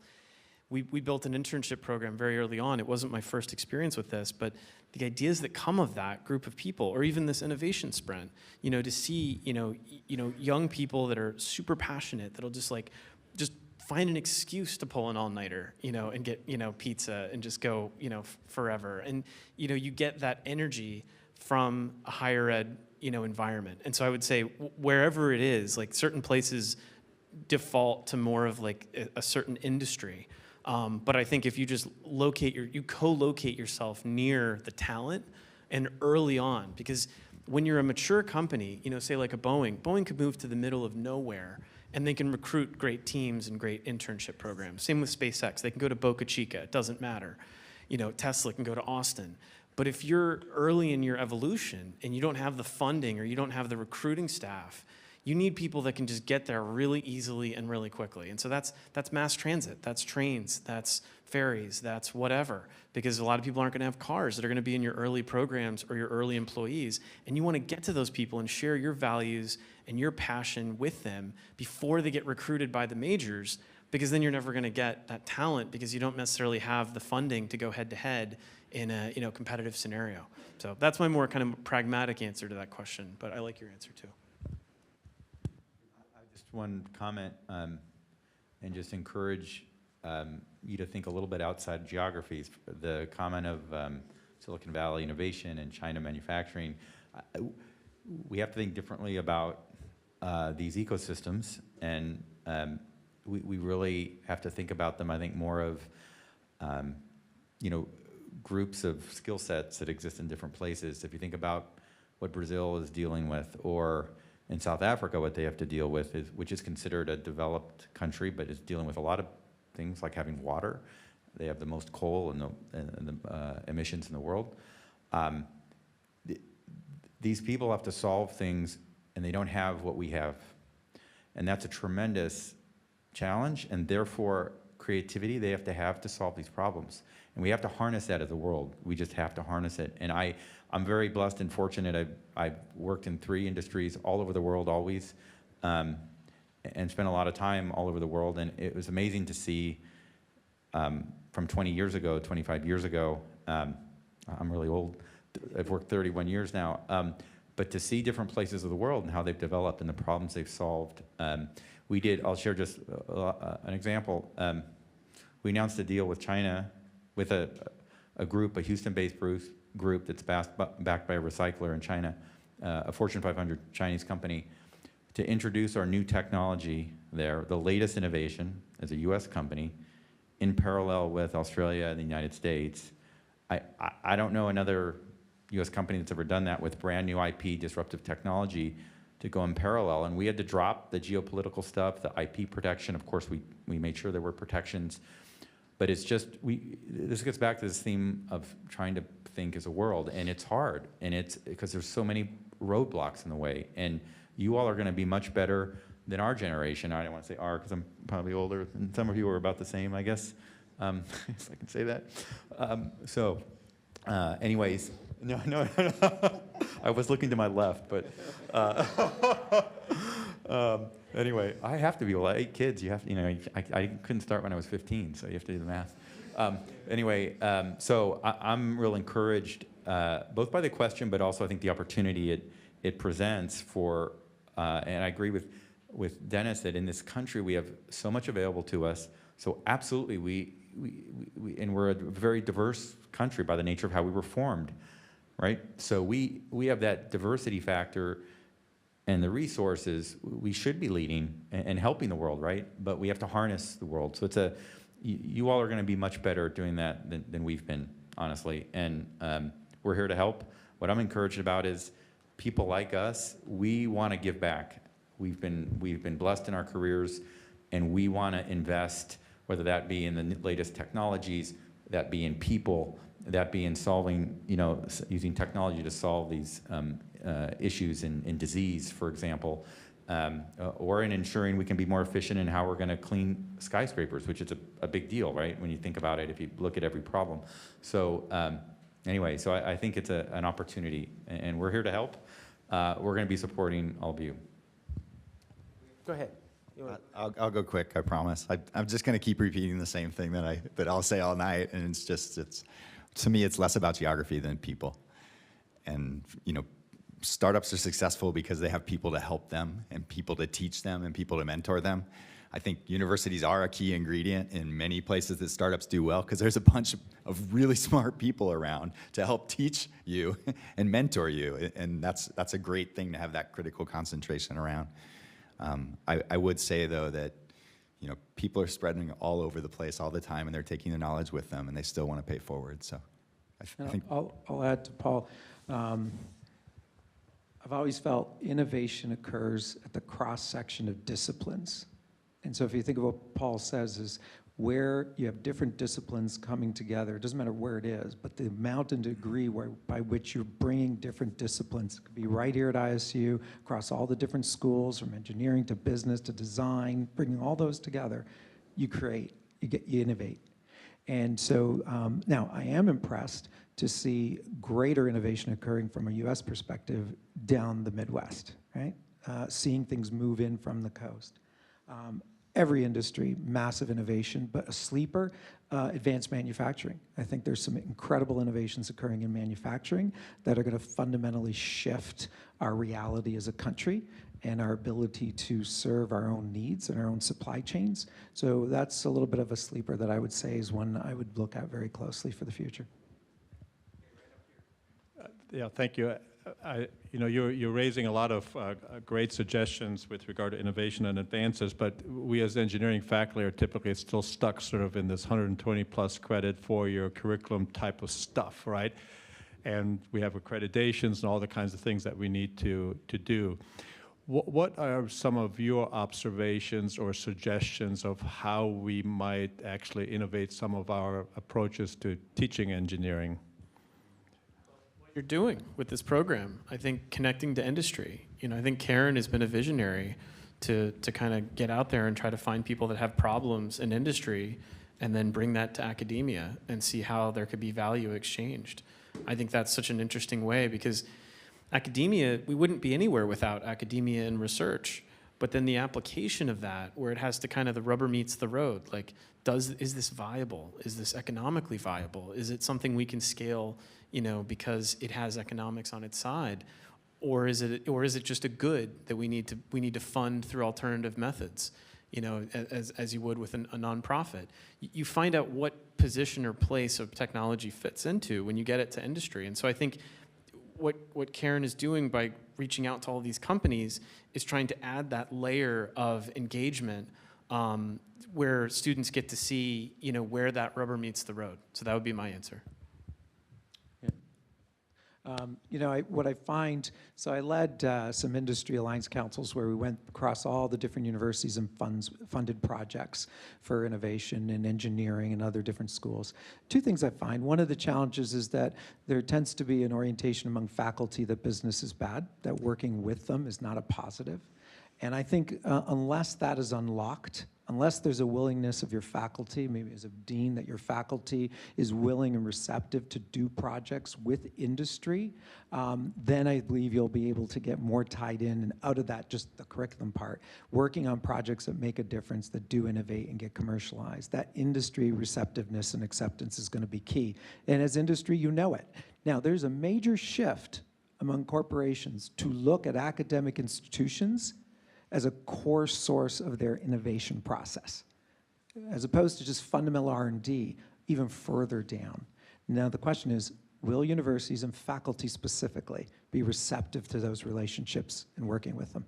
We built an internship program very early on. It wasn't my first experience with this, but the ideas that come of that group of people, or even this innovation sprint, to see, young people that are super passionate, that'll just find an excuse to pull an all-nighter, and get, pizza and just go, forever. And, you get that energy from a higher ed, environment. And so I would say wherever it is, like certain places default to more of like a certain industry. But I think if you just co-locate yourself near the talent and early on, because when you're a mature company, say like a Boeing could move to the middle of nowhere and they can recruit great teams and great internship programs. Same with SpaceX. They can go to Boca Chica. It doesn't matter. Tesla can go to Austin. But if you're early in your evolution and you don't have the funding or you don't have the recruiting staff, you need people that can just get there really easily and really quickly. And so that's mass transit, that's trains, that's ferries, that's whatever. Because a lot of people aren't gonna have cars that are gonna be in your early programs or your early employees. And you wanna get to those people and share your values and your passion with them before they get recruited by the majors, because then you're never gonna get that talent because you don't necessarily have the funding to go head to head in a competitive scenario. So that's my more kind of pragmatic answer to that question, but I like your answer too. Just one comment, and just encourage you to think a little bit outside geographies. The comment of Silicon Valley innovation and China manufacturing, we have to think differently about these ecosystems, and we really have to think about them, I think, more of, you know, groups of skill sets that exist in different places. If you think about what Brazil is dealing with, or in South Africa, what they have to deal with, which is considered a developed country, but is dealing with a lot of things like having water. They have the most coal and the emissions in the world. These people have to solve things, and they don't have what we have. And that's a tremendous challenge, and therefore creativity they have to solve these problems. And we have to harness that as a world. We just have to harness it. And I'm very blessed and fortunate. I've worked in 3 industries all over the world always, and spent a lot of time all over the world. And it was amazing to see from 20 years ago, 25 years ago, I'm really old, I've worked 31 years now, but to see different places of the world and how they've developed and the problems they've solved. I'll share just an example. We announced a deal with China, with a group, a Houston-based group that's backed by a recycler in China, a Fortune 500 Chinese company, to introduce our new technology there, the latest innovation as a US company, in parallel with Australia and the United States. I don't know another US company that's ever done that with brand new IP, disruptive technology, to go in parallel. And we had to drop the geopolitical stuff, the IP protection. Of course, we made sure there were protections. But it's just, this gets back to this theme of trying to think as a world, and it's hard, and it's because there's so many roadblocks in the way. And you all are going to be much better than our generation. I don't want to say our, because I'm probably older, and some of you are about the same, I guess, if I can say that. Anyways, no. I was looking to my left, but anyway, I have to be old. 8 kids. You have to, you know, I couldn't start when I was 15, so you have to do the math. Anyway, so I'm real encouraged both by the question, but also I think the opportunity it presents for. And I agree with Dennis that in this country we have so much available to us. So absolutely, and we're a very diverse country by the nature of how we were formed, right? So we have that diversity factor and the resources. We should be leading and helping the world, right? But we have to harness the world. So you all are going to be much better at doing that than we've been, honestly. And we're here to help. What I'm encouraged about is people like us. We want to give back. We've been blessed in our careers, and we want to invest, whether that be in the latest technologies, that be in people, that be in solving, you know, using technology to solve these issues in disease, for example, or in ensuring we can be more efficient in how we're going to clean skyscrapers, which is a big deal, right? When you think about it, if you look at every problem. So anyway, so I think it's an opportunity, and we're here to help. We're going to be supporting all of you. Go ahead. I'll go quick, I promise. I'm just going to keep repeating the same thing that I'll say all night, and it's to me, it's less about geography than people. And, you know, startups are successful because they have people to help them, and people to teach them, and people to mentor them. I think universities are a key ingredient in many places that startups do well, because there's a bunch of really smart people around to help teach you and mentor you, and that's a great thing to have that critical concentration around. I would say, though, that, you know, people are spreading all over the place all the time, and they're taking the knowledge with them, and they still want to pay forward. So I think I'll add to Paul. I've always felt innovation occurs at the cross-section of disciplines. And so if you think of what Paul says is where you have different disciplines coming together, it doesn't matter where it is, but the amount and degree by which you're bringing different disciplines. It could be right here at ISU, across all the different schools, from engineering to business to design, bringing all those together, you create, you innovate. And so now I am impressed to see greater innovation occurring from a US perspective down the Midwest, right? Seeing things move in from the coast. Every industry, massive innovation, but a sleeper, advanced manufacturing. I think there's some incredible innovations occurring in manufacturing that are going to fundamentally shift our reality as a country and our ability to serve our own needs and our own supply chains. So that's a little bit of a sleeper that I would say is one I would look at very closely for the future. Yeah, thank you. you're raising a lot of great suggestions with regard to innovation and advances, but we as engineering faculty are typically still stuck sort of in this 120 plus credit 4-year curriculum type of stuff, right? And we have accreditations and all the kinds of things that we need to do. What are some of your observations or suggestions of how we might actually innovate some of our approaches to teaching engineering? What you're doing with this program, I think connecting to industry. I think Karen has been a visionary to kind of get out there and try to find people that have problems in industry and then bring that to academia and see how there could be value exchanged. I think that's such an interesting way because academia, we wouldn't be anywhere without academia and research. But then the application of that, where it has to kind of the rubber meets the road, like is this viable? Is this economically viable? Is it something we can scale, because it has economics on its side? Or is it just a good that we need to fund through alternative methods? As you would with a nonprofit. You find out what position or place of technology fits into when you get it to industry. And so I think what Karen is doing by reaching out to all these companies is trying to add that layer of engagement where students get to see, where that rubber meets the road. So that would be my answer. What I find, so I led some industry alliance councils where we went across all the different universities and funded projects for innovation and engineering and other different schools. Two things I find. One of the challenges is that there tends to be an orientation among faculty that business is bad, that working with them is not a positive. And I think unless that is unlocked, unless there's a willingness of your faculty, maybe as a dean, that your faculty is willing and receptive to do projects with industry, then I believe you'll be able to get more tied in and out of that, just the curriculum part, working on projects that make a difference, that do innovate and get commercialized. That industry receptiveness and acceptance is going to be key. And as industry, you know it. Now, there's a major shift among corporations to look at academic institutions as a core source of their innovation process, as opposed to just fundamental R&D, even further down. Now the question is, will universities and faculty specifically be receptive to those relationships and working with them?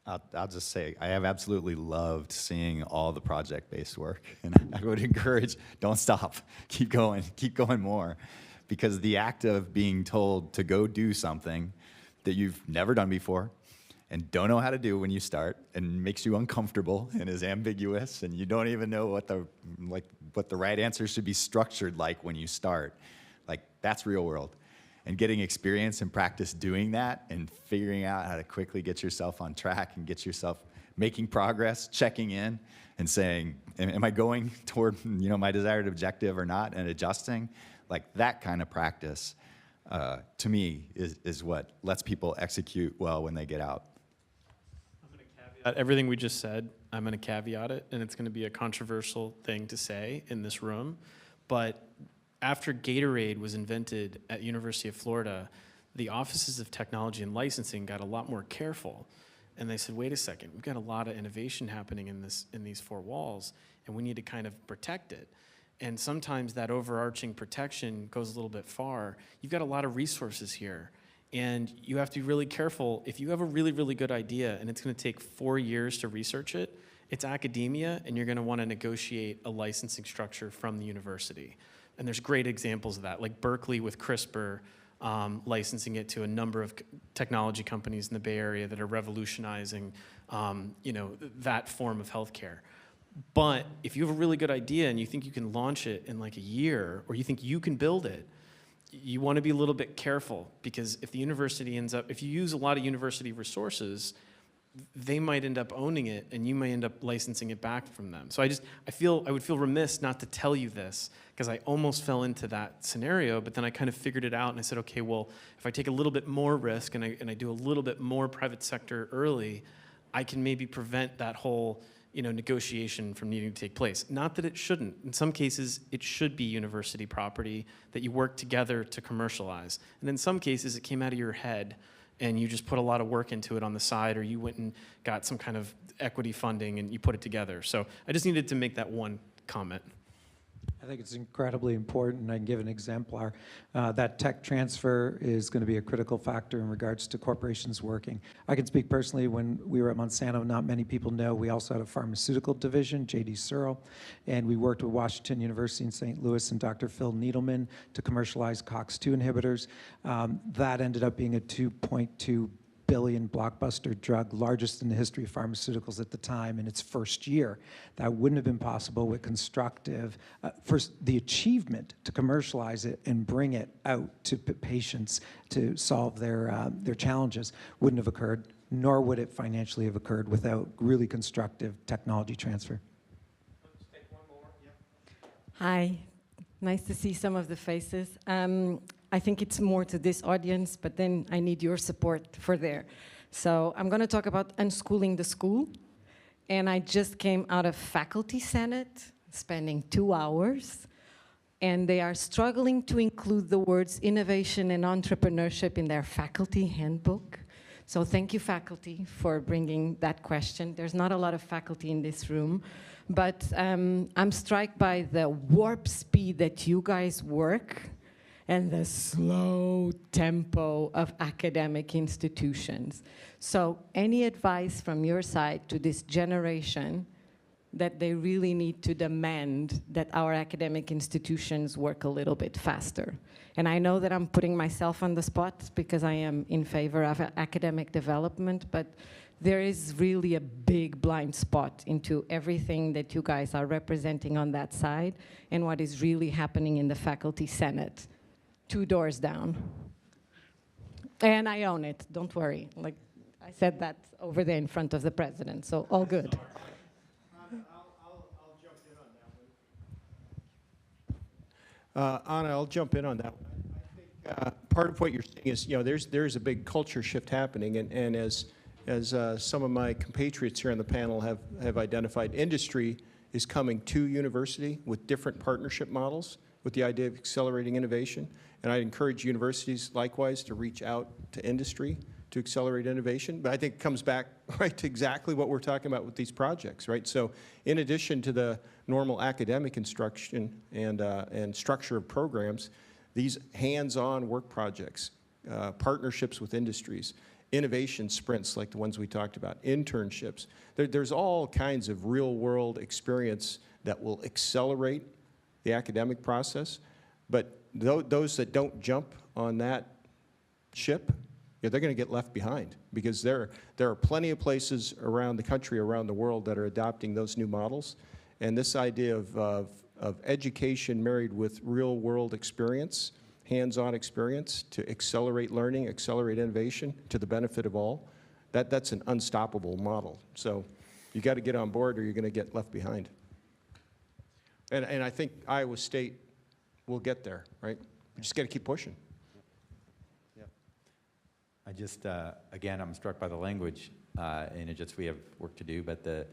I'll just say, I have absolutely loved seeing all the project-based work, and I would encourage, don't stop, keep going more, because the act of being told to go do something that you've never done before, and don't know how to do when you start, and makes you uncomfortable and is ambiguous, and you don't even know what the right answer should be structured like when you start. Like, that's real world. And getting experience and practice doing that and figuring out how to quickly get yourself on track and get yourself making progress, checking in and saying, am I going toward my desired objective or not, and adjusting, like that kind of practice, to me, is what lets people execute well when they get out. Everything we just said, I'm going to caveat it, and it's going to be a controversial thing to say in this room, but after Gatorade was invented at University of Florida, the offices of technology and licensing got a lot more careful, and they said, wait a second, we've got a lot of innovation happening in these four walls, and we need to kind of protect it. And sometimes that overarching protection goes a little bit far. You've got a lot of resources here. And you have to be really careful. If you have a really, really good idea and it's going to take 4 years to research it, it's academia, and you're going to want to negotiate a licensing structure from the university. And there's great examples of that, like Berkeley with CRISPR, licensing it to a number of technology companies in the Bay Area that are revolutionizing, that form of healthcare. But if you have a really good idea and you think you can launch it in like a year, or you think you can build it, you want to be a little bit careful, because if the university if you use a lot of university resources, they might end up owning it, and you may end up licensing it back from them. So I would feel remiss not to tell you this, because I almost fell into that scenario, but then I kind of figured it out, and I said, okay, well, if I take a little bit more risk and I do a little bit more private sector early, I can maybe prevent that whole negotiation from needing to take place. Not that it shouldn't. In some cases, it should be university property that you work together to commercialize. And in some cases, it came out of your head and you just put a lot of work into it on the side, or you went and got some kind of equity funding and you put it together. So I just needed to make that one comment. I think it's incredibly important. I can give an exemplar. That tech transfer is going to be a critical factor in regards to corporations working. I can speak personally. When we were at Monsanto, not many people know, we also had a pharmaceutical division, J.D. Searle, and we worked with Washington University in St. Louis and Dr. Phil Needleman to commercialize COX-2 inhibitors. That ended up being a $2.2 billion blockbuster drug, largest in the history of pharmaceuticals at the time in its first year. That wouldn't have been possible with constructive, first the achievement to commercialize it and bring it out to patients to solve their challenges wouldn't have occurred, nor would it financially have occurred without really constructive technology transfer. Let's take one more. Hi, nice to see some of the faces. I think it's more to this audience, but then I need your support for there. So I'm going to talk about unschooling the school. And I just came out of Faculty Senate, spending 2 hours. And they are struggling to include the words innovation and entrepreneurship in their faculty handbook. So thank you, faculty, for bringing that question. There's not a lot of faculty in this room. But I'm struck by the warp speed that you guys work and the slow tempo of academic institutions. So any advice from your side to this generation that they really need to demand that our academic institutions work a little bit faster? And I know that I'm putting myself on the spot because I am in favor of academic development, but there is really a big blind spot into everything that you guys are representing on that side and what is really happening in the Faculty Senate. 2 doors down. And I own it, don't worry. Like, I said that over there in front of the president, so all good. I'll jump in on that one. Anna, I'll jump in on that one. I think part of what you're seeing is, there's a big culture shift happening, and as some of my compatriots here on the panel have identified, industry is coming to university with different partnership models with the idea of accelerating innovation. And I'd encourage universities, likewise, to reach out to industry to accelerate innovation. But I think it comes back right to exactly what we're talking about with these projects, right? So in addition to the normal academic instruction and structure of programs, these hands-on work projects, partnerships with industries, innovation sprints like the ones we talked about, internships. There's all kinds of real-world experience that will accelerate the academic process, but those that don't jump on that ship, they're going to get left behind, because there are plenty of places around the country, around the world, that are adopting those new models. And this idea of education married with real-world experience, hands-on experience to accelerate learning, accelerate innovation to the benefit of all, that's an unstoppable model. So you got to get on board or you're going to get left behind. And I think Iowa State will get there, right? We just got to keep pushing. Yep. I just, again, I'm struck by the language, and we have work to do, but the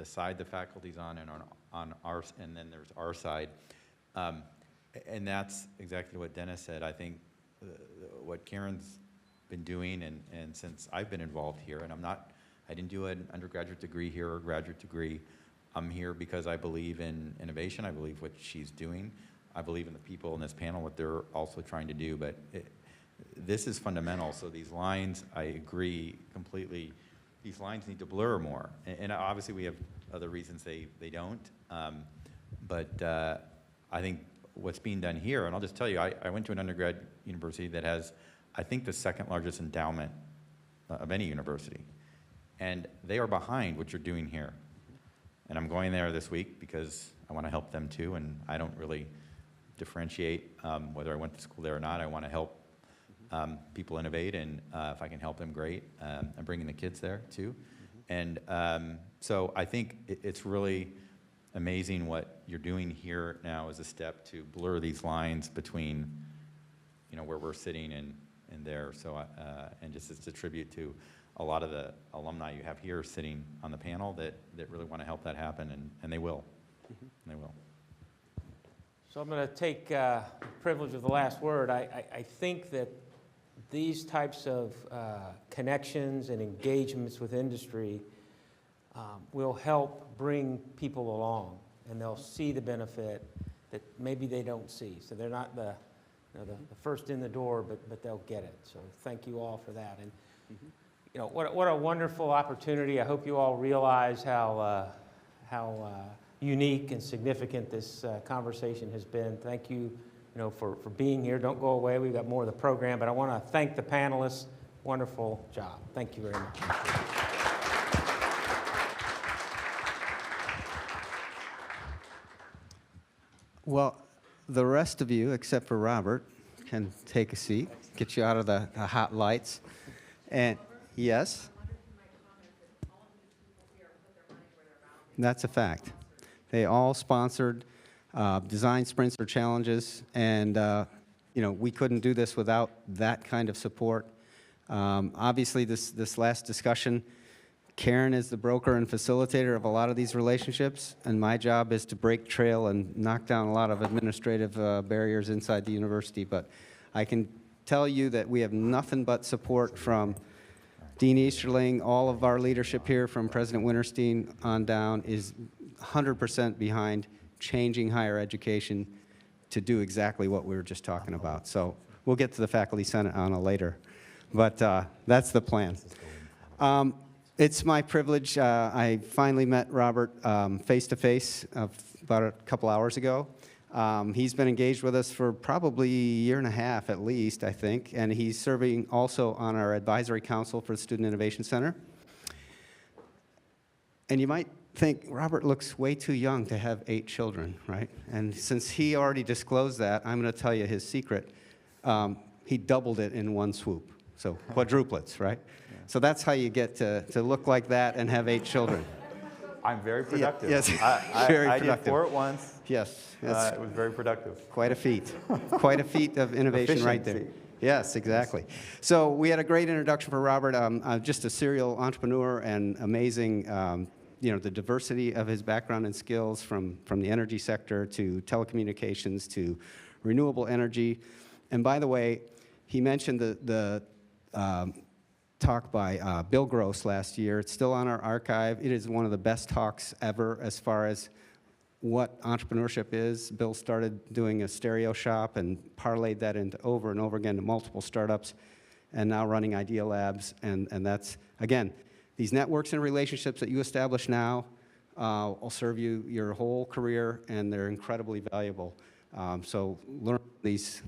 side the faculty's on and on ours, and then there's our side. And that's exactly what Dennis said. I think what Karen's been doing, and since I've been involved here, and I didn't do an undergraduate degree here or graduate degree. I'm here because I believe in innovation. I believe what she's doing. I believe in the people in this panel, what they're also trying to do. But this is fundamental. So these lines, I agree completely. These lines need to blur more. And obviously we have other reasons they don't. But I think what's being done here, and I'll just tell you, I went to an undergrad university that has, I think, the second largest endowment of any university. And they are behind what you're doing here. And I'm going there this week because I want to help them too, and I don't really differentiate whether I went to school there or not. I want to help people innovate, and if I can help them, great. I'm bringing the kids there too. And so I think it's really amazing what you're doing here now as a step to blur these lines between, where we're sitting and there. So, and just as a tribute to a lot of the alumni you have here sitting on the panel that really want to help that happen, and they will. They will. So I'm going to take privilege of the last word. I think that these types of connections and engagements with industry will help bring people along. and they'll see the benefit that maybe they don't see. So they're not the first in the door, but they'll get it. So thank you all for that. And you know, what a wonderful opportunity. I hope you all realize how unique and significant this conversation has been. Thank you, for being here. Don't go away. We've got more of the program, but I want to thank the panelists. Wonderful job. Thank you very much. Well, the rest of you, except for Robert, can take a seat, get you out of the hot lights. And yes? That's a fact. They all sponsored design sprints or challenges, and we couldn't do this without that kind of support. Obviously, this last discussion, Karen is the broker and facilitator of a lot of these relationships, and my job is to break trail and knock down a lot of administrative barriers inside the university. But I can tell you that we have nothing but support from Dean Easterling. All of our leadership here, from President Winterstein on down, is 100% behind changing higher education to do exactly what we were just talking about. So we'll get to the Faculty Senate on it later. But that's the plan. It's my privilege. I finally met Robert face-to-face about a couple hours ago. He's been engaged with us for probably a year and a half at least, I think, and he's serving also on our advisory council for the Student Innovation Center. And you might think Robert looks way too young to have 8 children, right? And since he already disclosed that, I'm going to tell you his secret. He doubled it in one swoop, so quadruplets, right? So that's how you get to look like that and have 8 children. I'm very productive. Yes, very productive. I did 4 at once. Yes. It was very productive. Quite a feat. Quite a feat of innovation right there. Yes, exactly. So we had a great introduction for Robert, just a serial entrepreneur and amazing, the diversity of his background and skills from the energy sector to telecommunications to renewable energy. And by the way, he mentioned the talk by Bill Gross last year. It's still on our archive. It is one of the best talks ever as far as what entrepreneurship is. Bill started doing a stereo shop and parlayed that into over and over again to multiple startups, and now running Idea Labs. And that's, again, these networks and relationships that you establish now will serve you your whole career, and they're incredibly valuable. So learn these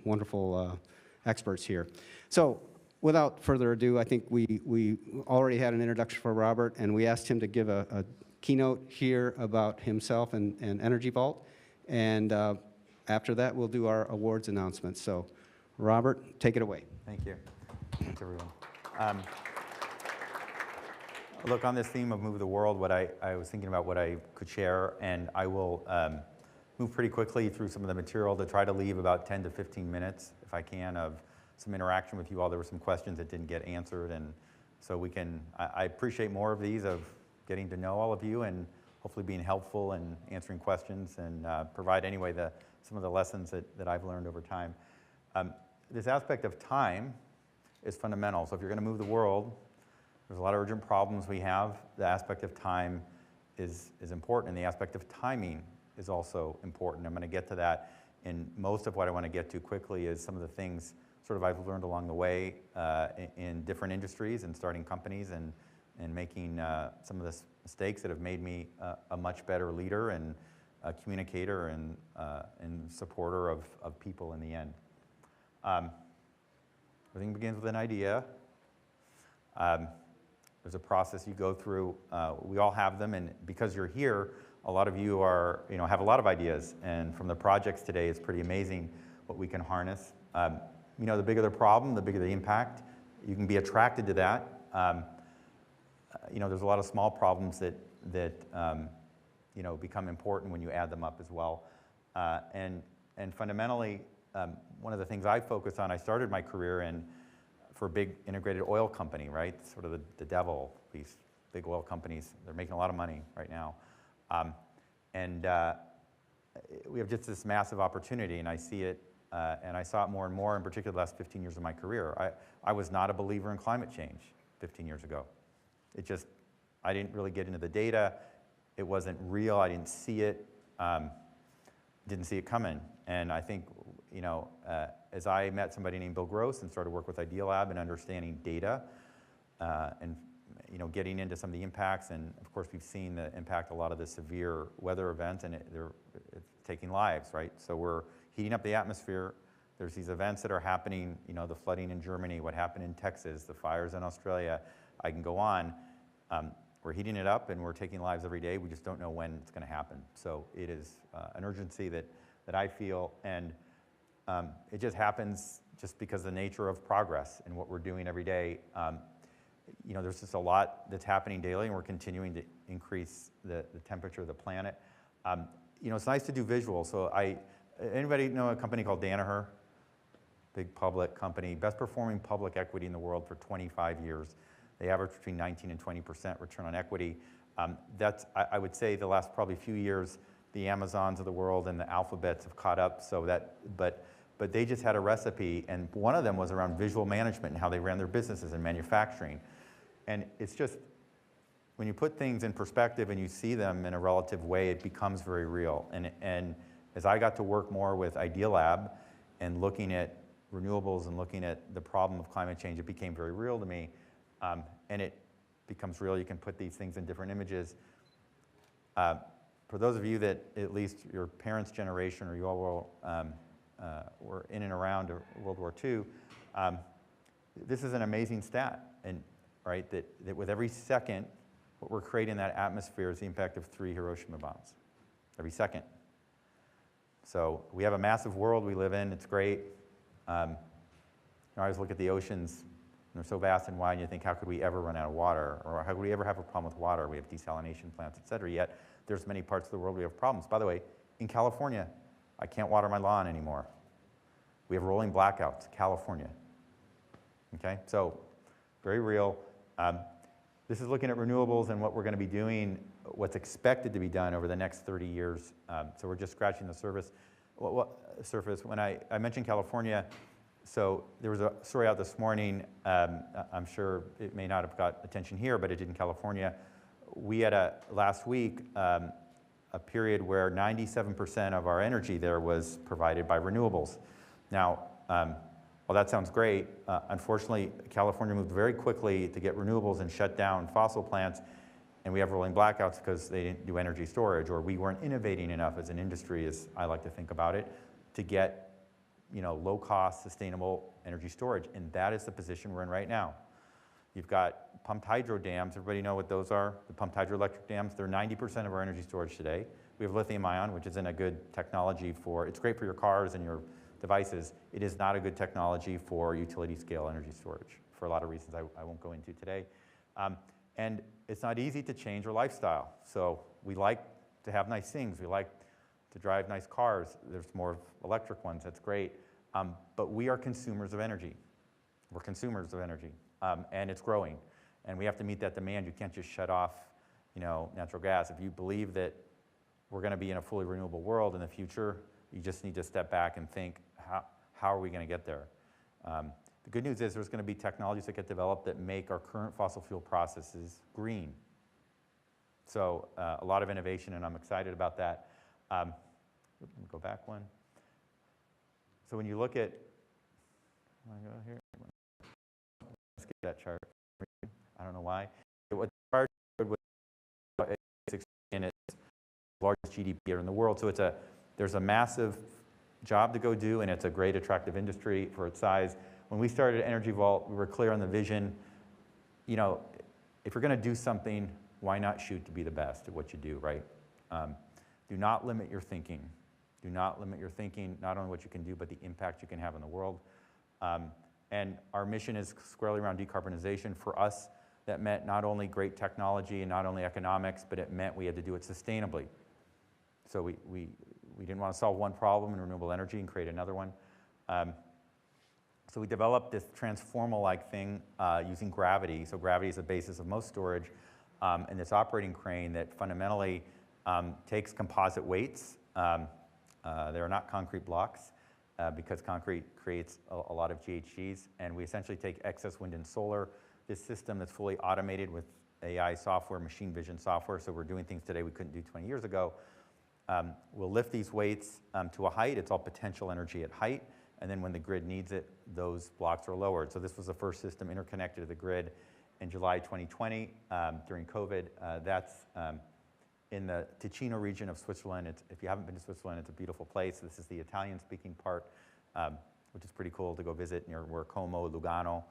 wonderful experts here. So without further ado, I think we already had an introduction for Robert, and we asked him to give a keynote here about himself and Energy Vault. And after that, we'll do our awards announcements. So Robert, take it away. Thank you. Thanks, everyone. Look, on this theme of Move the World, I was thinking about what I could share, and I will move pretty quickly through some of the material to try to leave about 10 to 15 minutes, if I can, of some interaction with you all. There were some questions that didn't get answered, and so I appreciate more of these, of getting to know all of you and hopefully being helpful and answering questions and provide anyway some of the lessons that I've learned over time. This aspect of time is fundamental. So if you're going to move the world, there's a lot of urgent problems we have. The aspect of time is important, and the aspect of timing is also important. I'm going to get to that, and most of what I want to get to quickly is some of the things sort of I've learned along the way in different industries and starting companies and making some of the mistakes that have made me a much better leader and a communicator and supporter of people in the end. Everything begins with an idea. There's a process you go through. We all have them, and because you're here, a lot of you have a lot of ideas. And from the projects today, it's pretty amazing what we can harness. The bigger the problem, the bigger the impact. You can be attracted to that. There's a lot of small problems that become important when you add them up as well. And fundamentally, one of the things I focus on, I started my career for a big integrated oil company, right? Sort of the devil, these big oil companies. They're making a lot of money right now. We have just this massive opportunity, and I see it, and I saw it more and more, in particular the last 15 years of my career. I was not a believer in climate change 15 years ago. I didn't really get into the data. it wasn't real. I didn't see it. Didn't see it coming. And I think, as I met somebody named Bill Gross and started work with Idealab and understanding data, and getting into some of the impacts, and of course we've seen the impact a lot of the severe weather events, and they're taking lives, right? So we're heating up the atmosphere. There's these events that are happening, the flooding in Germany, what happened in Texas, the fires in Australia. I can go on. We're heating it up and we're taking lives every day. We just don't know when it's going to happen. So it is an urgency that I feel, and it just happens just because of the nature of progress and what we're doing every day. There's just a lot that's happening daily, and we're continuing to increase the temperature of the planet. It's nice to do visuals. So anybody know a company called Danaher? Big public company, best performing public equity in the world for 25 years. They average between 19 and 20% return on equity. That's, I would say, the last probably few years, the Amazons of the world and the Alphabets have caught up. So but they just had a recipe, and one of them was around visual management and how they ran their businesses and manufacturing. And it's just, when you put things in perspective and you see them in a relative way, it becomes very real. And as I got to work more with Idealab and looking at renewables and looking at the problem of climate change, it became very real to me. And it becomes real. You can put these things in different images. For those of you that at least your parents' generation or you all were in and around World War II, this is an amazing stat, and right, that with every second, what we're creating in that atmosphere is the impact of 3 Hiroshima bombs. Every second. So we have a massive world we live in. It's great. I always look at the oceans. They're so vast and wide, and you think, how could we ever run out of water? Or how could we ever have a problem with water? We have desalination plants, et cetera. Yet there's many parts of the world we have problems. By the way, in California, I can't water my lawn anymore. We have rolling blackouts, California. Okay, so very real. This is looking at renewables and what we're going to be doing, what's expected to be done over the next 30 years. So we're just scratching the surface. When I mentioned California, so there was a story out this morning. I'm sure it may not have got attention here, but it did in California. We had last week a period where 97% of our energy there was provided by renewables. Now, well, that sounds great. Unfortunately, California moved very quickly to get renewables and shut down fossil plants, and we have rolling blackouts because they didn't do energy storage, or we weren't innovating enough as an industry, as I like to think about it, to get low-cost, sustainable energy storage, and that is the position we're in right now. You've got pumped hydro dams. Everybody know what those are? The pumped hydroelectric dams. They're 90% of our energy storage today. We have lithium ion, which isn't a good technology for, it's great for your cars and your devices. It is not a good technology for utility scale energy storage for a lot of reasons I won't go into today. And it's not easy to change our lifestyle. So we like to have nice things. We like to drive nice cars. There's more electric ones. That's great. But we are consumers of energy. We're consumers of energy. And it's growing. And we have to meet that demand. You can't just shut off natural gas. If you believe that we're going to be in a fully renewable world in the future, you just need to step back and think, how are we going to get there? The good news is there's going to be technologies that get developed that make our current fossil fuel processes green. So a lot of innovation, and I'm excited about that. Let me go back one. So when you look at, here, let's get that chart. I don't know why. What the chart was, and it's the largest GDP in the world. So there's a massive job to go do, and it's a great attractive industry for its size. When we started Energy Vault, we were clear on the vision. If you're going to do something, why not shoot to be the best at what you do, right? Do not limit your thinking. Do not limit your thinking, not only what you can do, but the impact you can have in the world. And our mission is squarely around decarbonization. For us, that meant not only great technology and not only economics, but it meant we had to do it sustainably. So we didn't want to solve one problem in renewable energy and create another one. So we developed this transformer-like thing using gravity. So gravity is the basis of most storage, and this operating crane that fundamentally takes composite weights. They're not concrete blocks because concrete creates a lot of GHGs, and we essentially take excess wind and solar. This system that's fully automated with AI software, machine vision software, so we're doing things today we couldn't do 20 years ago. We'll lift these weights to a height. It's all potential energy at height. And then when the grid needs it, those blocks are lowered. So this was the first system interconnected to the grid in July 2020 during COVID. That's in the Ticino region of Switzerland. If you haven't been to Switzerland, it's a beautiful place. This is the Italian-speaking part, which is pretty cool to go visit near where Como, Lugano.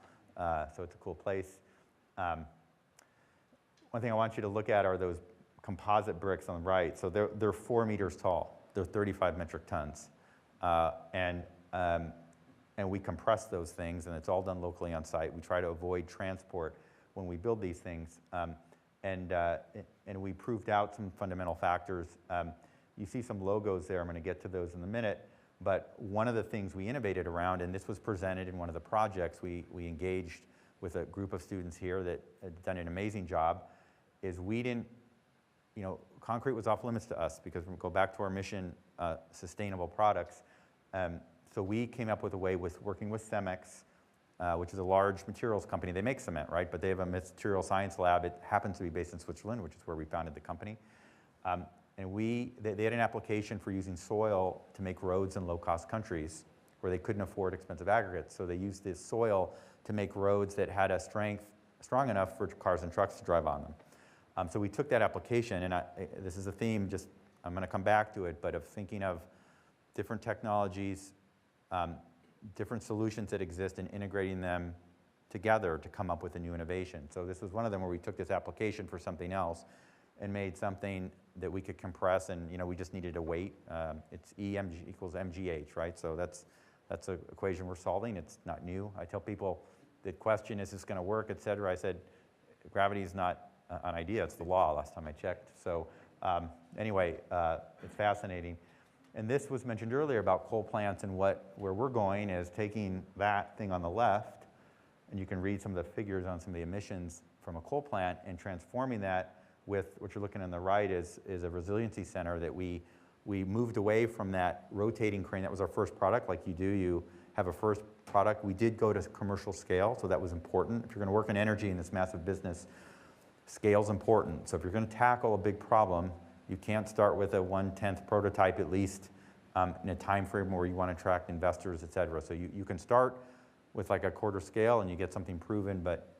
So it's a cool place. One thing I want you to look at are those composite bricks on the right. So they're 4 meters tall. They're 35 metric tons. And we compress those things, and it's all done locally on site. We try to avoid transport when we build these things. And we proved out some fundamental factors. You see some logos there. I'm going to get to those in a minute. But one of the things we innovated around, and this was presented in one of the projects we engaged with a group of students here that had done an amazing job, is we didn't, concrete was off limits to us because we go back to our mission, sustainable products. So we came up with a way with working with Cemex, which is a large materials company. They make cement, right? But they have a material science lab. It happens to be based in Switzerland, which is where we founded the company. And they had an application for using soil to make roads in low-cost countries where they couldn't afford expensive aggregates. So they used this soil to make roads that had a strength strong enough for cars and trucks to drive on them. So we took that application, and this is a theme, I'm going to come back to it, but of thinking of different technologies, different solutions that exist and integrating them together to come up with a new innovation. So this was one of them where we took this application for something else and made something that we could compress, and we just needed a weight. It's EMG equals MGH, right? So that's an equation we're solving. It's not new. I tell people the question, is this going to work, et cetera. I said, gravity is not an idea. It's the law last time I checked. So anyway, it's fascinating. And this was mentioned earlier about coal plants, and where we're going is taking that thing on the left, and you can read some of the figures on some of the emissions from a coal plant, and transforming that with what you're looking on the right is a resiliency center that we moved away from that rotating crane. That was our first product. Like you have a first product. We did go to commercial scale, so that was important. If you're going to work in energy in this massive business, scale's important. So if you're going to tackle a big problem, you can't start with a 1/10 prototype at least in a time frame where you want to attract investors, et cetera. So you can start with like a quarter scale and you get something proven, but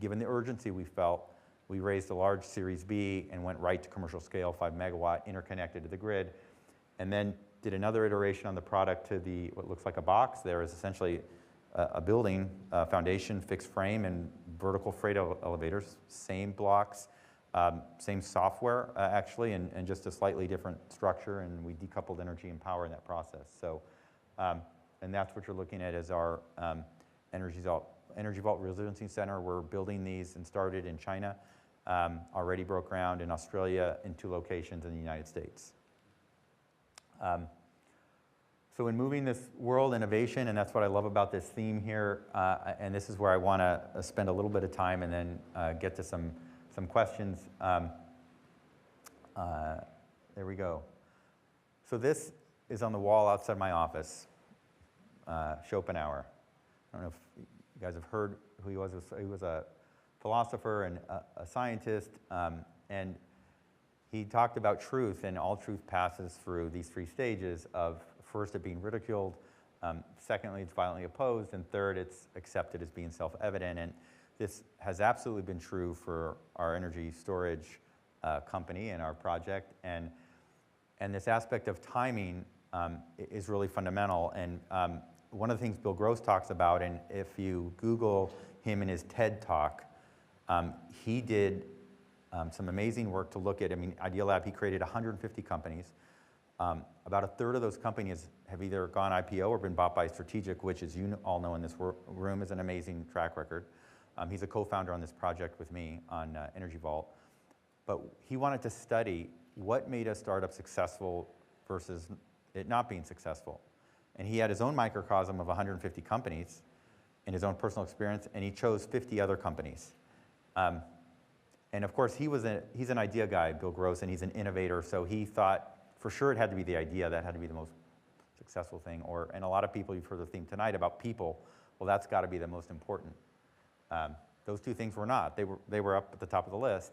given the urgency we felt, we raised a large Series B and went right to commercial scale, 5 megawatt, interconnected to the grid, and then did another iteration on the product to what looks like a box. There is essentially a building, foundation, fixed frame, and vertical freight elevators, same blocks, same software actually, and just a slightly different structure, and we decoupled energy and power in that process. So, and that's what you're looking at as our Energy Vault Resiliency Center. We're building these and started in China, already broke ground in Australia, in 2 locations in the United States. So in moving this world innovation, and that's what I love about this theme here, and this is where I want to spend a little bit of time and then get to some questions. There we go. So this is on the wall outside my office, Schopenhauer. I don't know if you guys have heard who he was. He was a philosopher and a scientist, and he talked about truth, and all truth passes through these 3 stages of first it being ridiculed, secondly it's violently opposed, and third it's accepted as being self-evident. And this has absolutely been true for our energy storage company and our project, and this aspect of timing is really fundamental. And one of the things Bill Gross talks about, and if you Google him in his TED Talk, he did some amazing work to look at, Idealab, he created 150 companies. About a third of those companies have either gone IPO or been bought by strategic, which, as you all know in this room, is an amazing track record. He's a co-founder on this project with me on Energy Vault. But he wanted to study what made a startup successful versus it not being successful. And he had his own microcosm of 150 companies in his own personal experience, and he chose 50 other companies. And of course, he's an idea guy, Bill Gross, and he's an innovator, so he thought for sure it had to be the idea, that had to be the most successful thing. And a lot of people, you've heard the theme tonight about people, well, that's got to be the most important. Those two things were not. They were up at the top of the list.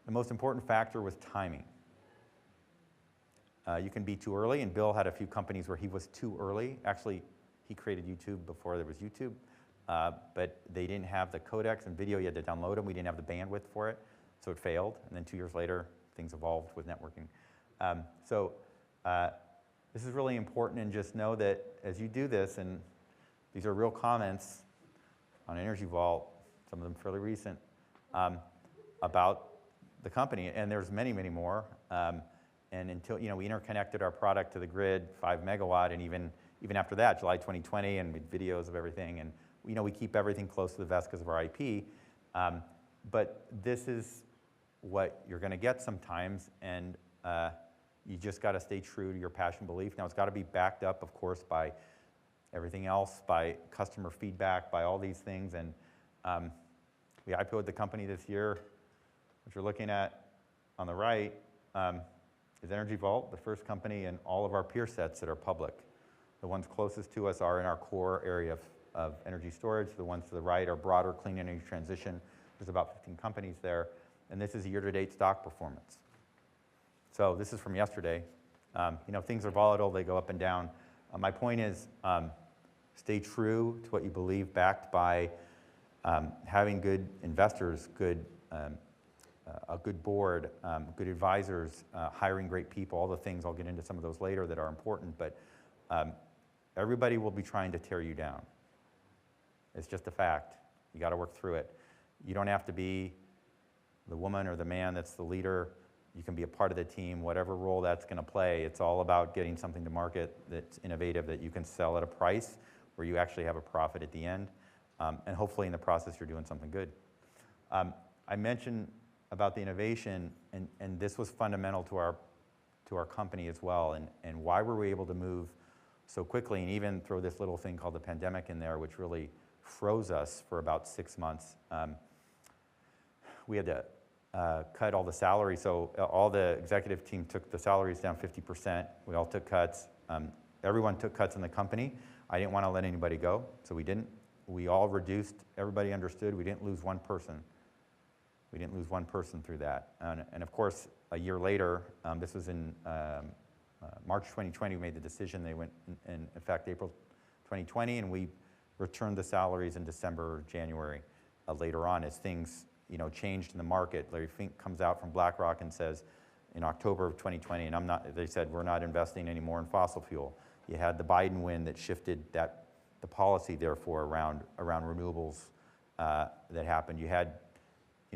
The most important factor was timing. You can be too early, and Bill had a few companies where he was too early. Actually, he created YouTube before there was YouTube, but they didn't have the codecs and video. You had to download them. We didn't have the bandwidth for it, so it failed. And then 2 years later, things evolved with networking. This is really important, and just know that as you do this, and these are real comments on Energy Vault, some of them fairly recent, about the company, and there's many, many more. And until, we interconnected our product to the grid, 5 megawatt, and even after that, July 2020, and with videos of everything, and we keep everything close to the vest because of our IP. But this is what you're going to get sometimes, and you just got to stay true to your passion belief. Now, it's got to be backed up, of course, by everything else, by customer feedback, by all these things. And we IPO'd the company this year. What you're looking at on the right is Energy Vault, the first company in all of our peer sets that are public. The ones closest to us are in our core area of energy storage. The ones to the right are broader clean energy transition. There's about 15 companies there. And this is year-to-date stock performance. So this is from yesterday. Things are volatile. They go up and down. My point is stay true to what you believe, backed by having good investors, a good board, good advisors, hiring great people, all the things. I'll get into some of those later that are important. But everybody will be trying to tear you down. It's just a fact. You got to work through it. You don't have to be the woman or the man that's the leader. You can be a part of the team, whatever role that's going to play. It's all about getting something to market that's innovative, that you can sell at a price where you actually have a profit at the end. And hopefully in the process you're doing something good. I mentioned about the innovation, and this was fundamental to our company as well, and why were we able to move so quickly and even throw this little thing called the pandemic in there, which really froze us for about 6 months. We had to cut all the salaries, so all the executive team took the salaries down 50%. We all took cuts. Everyone took cuts in the company. I didn't want to let anybody go, so we didn't. We all reduced. Everybody understood. We didn't lose one person. We didn't lose one person through that. And of course, a year later, this was in March 2020, we made the decision. They went in effect April 2020, and we returned the salaries in December or January later on as things changed in the market. Larry Fink comes out from BlackRock and says in October of 2020, and they said, we're not investing anymore in fossil fuel. You had the Biden win that shifted the policy, therefore, around renewables that happened. You had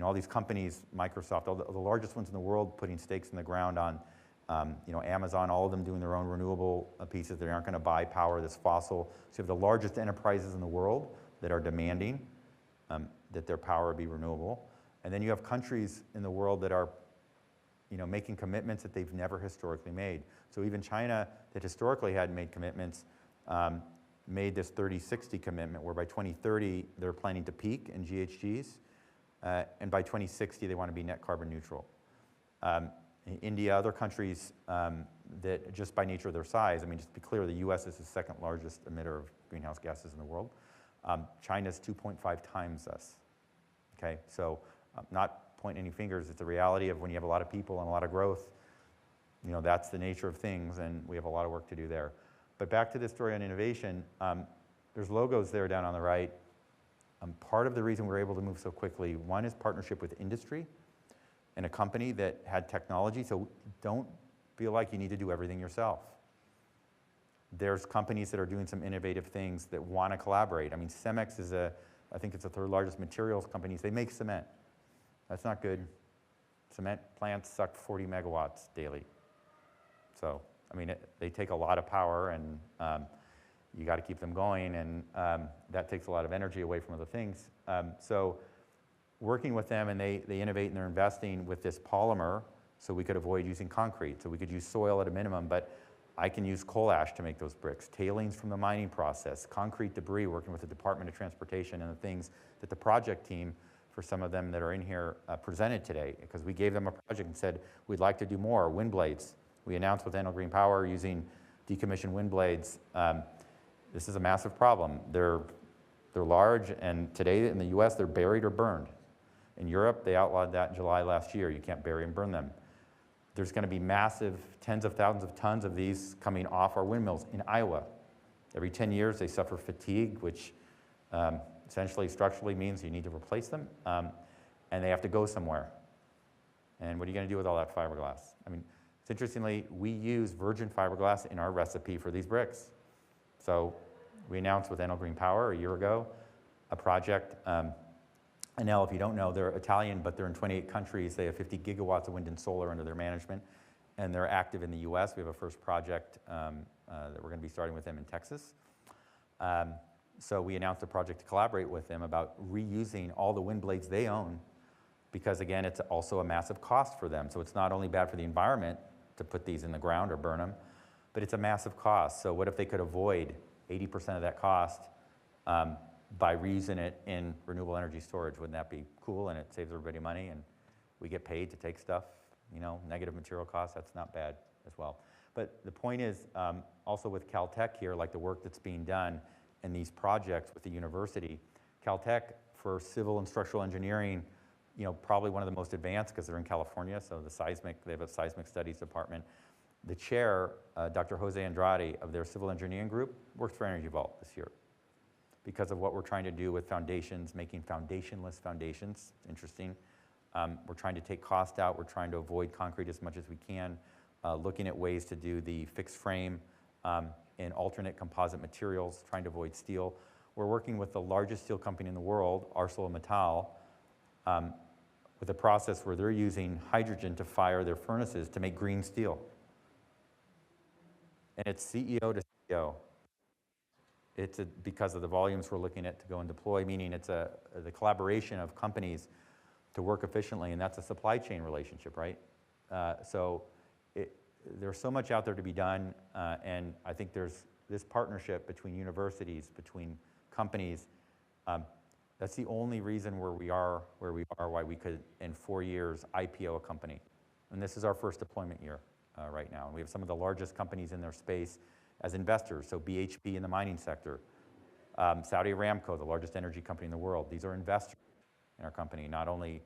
all these companies, Microsoft, all the largest ones in the world, putting stakes in the ground on Amazon, all of them doing their own renewable pieces. They aren't going to buy power that's fossil. So you have the largest enterprises in the world that are demanding that their power be renewable. And then you have countries in the world that are making commitments that they've never historically made. So even China, that historically hadn't made commitments, made this 30-60 commitment, where by 2030 they're planning to peak in GHGs, and by 2060 they want to be net carbon neutral. India, other countries that just by nature of their size, just to be clear, the US is the second largest emitter of greenhouse gases in the world. China's 2.5 times us. Okay, so not pointing any fingers, it's a reality of when you have a lot of people and a lot of growth, that's the nature of things, and we have a lot of work to do there. But back to this story on innovation, there's logos there down on the right. Part of the reason we're able to move so quickly, one is partnership with industry and a company that had technology, so don't feel like you need to do everything yourself. There's companies that are doing some innovative things that want to collaborate. Cemex is I think it's the third largest materials company. They make cement. That's not good. Cement plants suck 40 megawatts daily. So, they take a lot of power, and you got to keep them going, and that takes a lot of energy away from other things. So working with them, and they innovate and they're investing with this polymer so we could avoid using concrete. So we could use soil at a minimum, but I can use coal ash to make those bricks, tailings from the mining process, concrete debris, working with the Department of Transportation, and the things that the project team, for some of them that are in here, presented today, because we gave them a project and said, we'd like to do more. Wind blades. We announced with Enel Green Power using decommissioned wind blades. This is a massive problem. They're They're large, and today in the US, they're buried or burned. In Europe, they outlawed that in July last year. You can't bury and burn them. There's going to be massive, tens of thousands of tons of these coming off our windmills in Iowa. Every 10 years, they suffer fatigue, which essentially structurally means you need to replace them, and they have to go somewhere. And what are you going to do with all that fiberglass? I mean, it's interestingly, we use virgin fiberglass in our recipe for these bricks. So we announced with Enel Green Power a year ago a project. Enel, if you don't know, they're Italian, but they're in 28 countries. They have 50 gigawatts of wind and solar under their management, and they're active in the US. We have a first project that we're going to be starting with them in Texas. So we announced a project to collaborate with them about reusing all the wind blades they own, because again, it's also a massive cost for them. So it's not only bad for the environment to put these in the ground or burn them, but it's a massive cost. So what if they could avoid 80% of that cost by reusing it in renewable energy storage? Wouldn't that be cool? And it saves everybody money, and we get paid to take stuff, you know, negative material costs, that's not bad as well. But the point is, also with Caltech here, like the work that's being done in these projects with the university, Caltech for civil and structural engineering, you know, probably one of the most advanced because they're in California, so they have a seismic studies department. The chair, Dr. Jose Andrade of their civil engineering group, works for Energy Vault this year because of what we're trying to do with foundations, making foundationless foundations. Interesting. We're trying to take cost out. We're trying to avoid concrete as much as we can, looking at ways to do the fixed frame in alternate composite materials, trying to avoid steel. We're working with the largest steel company in the world, ArcelorMittal, with a process where they're using hydrogen to fire their furnaces to make green steel. And it's CEO to CEO. It's because of the volumes we're looking at to go and deploy, meaning it's the collaboration of companies to work efficiently, and that's a supply chain relationship, right? There's so much out there to be done, and I think there's this partnership between universities, between companies. That's the only reason where we are, why we could, in 4 years, IPO a company. And this is our first deployment year right now. And we have some of the largest companies in their space as investors, so BHP in the mining sector, Saudi Aramco, the largest energy company in the world. These are investors in our company, not only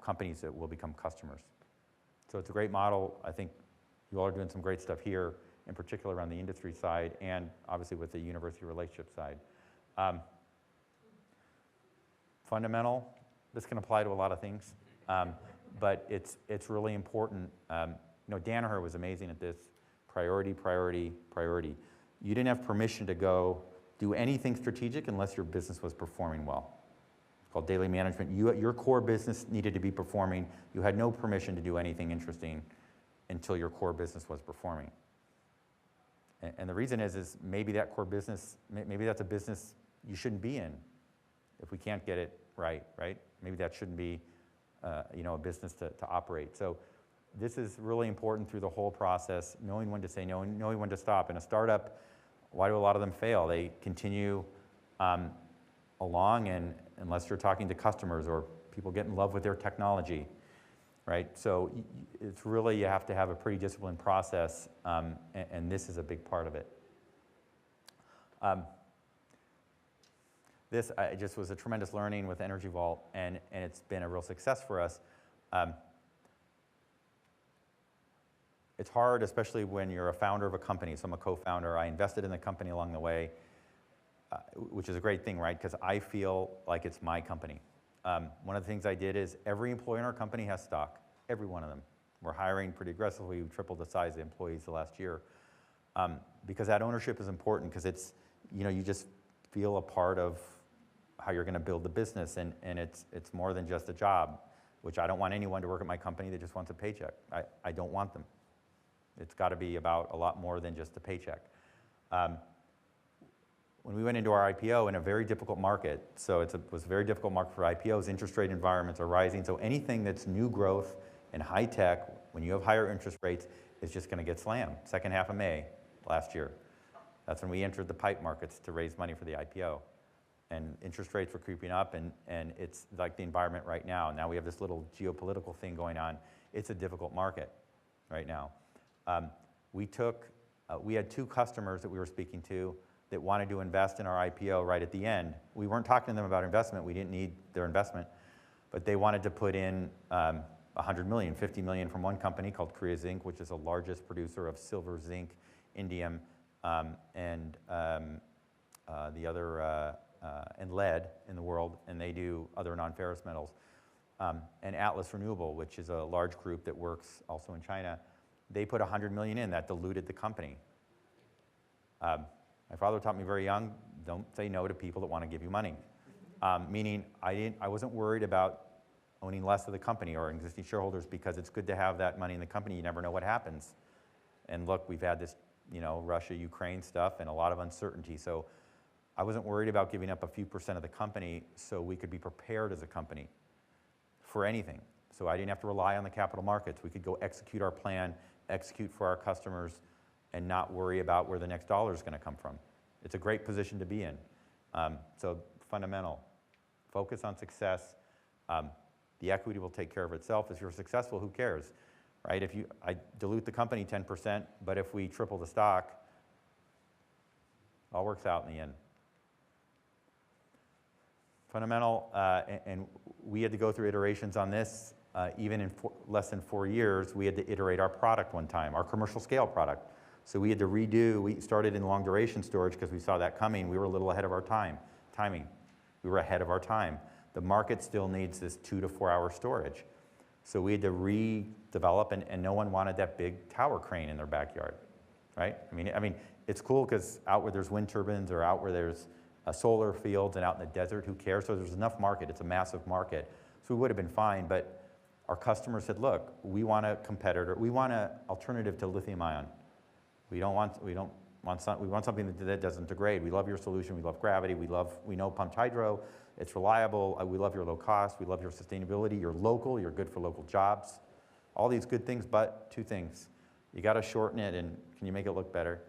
companies that will become customers. So it's a great model. I think you all are doing some great stuff here, in particular around the industry side and obviously with the university relationship side. Fundamental, this can apply to a lot of things, but it's really important. You know, Danaher was amazing at this. Priority, priority, priority. You didn't have permission to go do anything strategic unless your business was performing well. It's called daily management. Your core business needed to be performing. You had no permission to do anything interesting until your core business was performing. And the reason is maybe that core business, maybe that's a business you shouldn't be in if we can't get it right? Maybe that shouldn't be you know, a business to operate. So this is really important through the whole process, knowing when to say no, knowing when to stop. In a startup, why do a lot of them fail? They continue along, and unless you're talking to customers or people get in love with their technology, right? So it's really, you have to have a pretty disciplined process, and this is a big part of it. This just was a tremendous learning with Energy Vault, and it's been a real success for us. It's hard, especially when you're a founder of a company. So I'm a co-founder. I invested in the company along the way, which is a great thing, right? Because I feel like it's my company. One of the things I did is every employee in our company has stock, every one of them. We're hiring pretty aggressively. We tripled the size of the employees the last year. Because that ownership is important, because it's, you know, you just feel a part of how you're going to build the business, and it's more than just a job, which I don't want anyone to work at my company that just wants a paycheck. I don't want them. It's got to be about a lot more than just a paycheck. When we went into our IPO in a very difficult market, so it was a very difficult market for IPOs, interest rate environments are rising, so anything that's new growth and high tech, when you have higher interest rates, is just going to get slammed. Second half of May last year. That's when we entered the PIPE markets to raise money for the IPO. And interest rates were creeping up, and it's like the environment right now. Now we have this little geopolitical thing going on. It's a difficult market right now. We had 2 customers that we were speaking to that wanted to invest in our IPO right at the end. We weren't talking to them about investment. We didn't need their investment. But they wanted to put in 100 million, 50 million from one company called Korea Zinc, which is the largest producer of silver, zinc, indium, and lead in the world, and they do other non-ferrous metals. And Atlas Renewable, which is a large group that works also in China, they put 100 million in. That diluted the company. My father taught me very young, don't say no to people that want to give you money. Meaning I wasn't worried about owning less of the company or existing shareholders, because it's good to have that money in the company. You never know what happens. And look, we've had this, Russia-Ukraine stuff and a lot of uncertainty. So I wasn't worried about giving up a few % of the company so we could be prepared as a company for anything. So I didn't have to rely on the capital markets. We could go execute our plan, execute for our customers, and not worry about where the next dollar is going to come from. It's a great position to be in. So fundamental, focus on success. The equity will take care of itself. If you're successful, who cares, right? I dilute the company 10%, but if we triple the stock, it all works out in the end. Fundamental, and we had to go through iterations on this. Even in less than 4 years, we had to iterate our product one time, our commercial scale product. So we had to redo, we started in long duration storage because we saw that coming. We were a little ahead of our timing. We were ahead of our time. The market still needs this 2 to 4 hour storage. So we had to redevelop, and no one wanted that big tower crane in their backyard, right? I mean, it's cool because out where there's wind turbines or out where there's solar fields and out in the desert, who cares? So there's enough market. It's a massive market. So we would have been fine, but our customers said, look, we want a competitor. We want an alternative to lithium ion. We want something that doesn't degrade. We love your solution. We love gravity. We know pumped hydro. It's reliable. We love your low cost. We love your sustainability. You're local. You're good for local jobs. All these good things, but 2 things. You got to shorten it, and can you make it look better?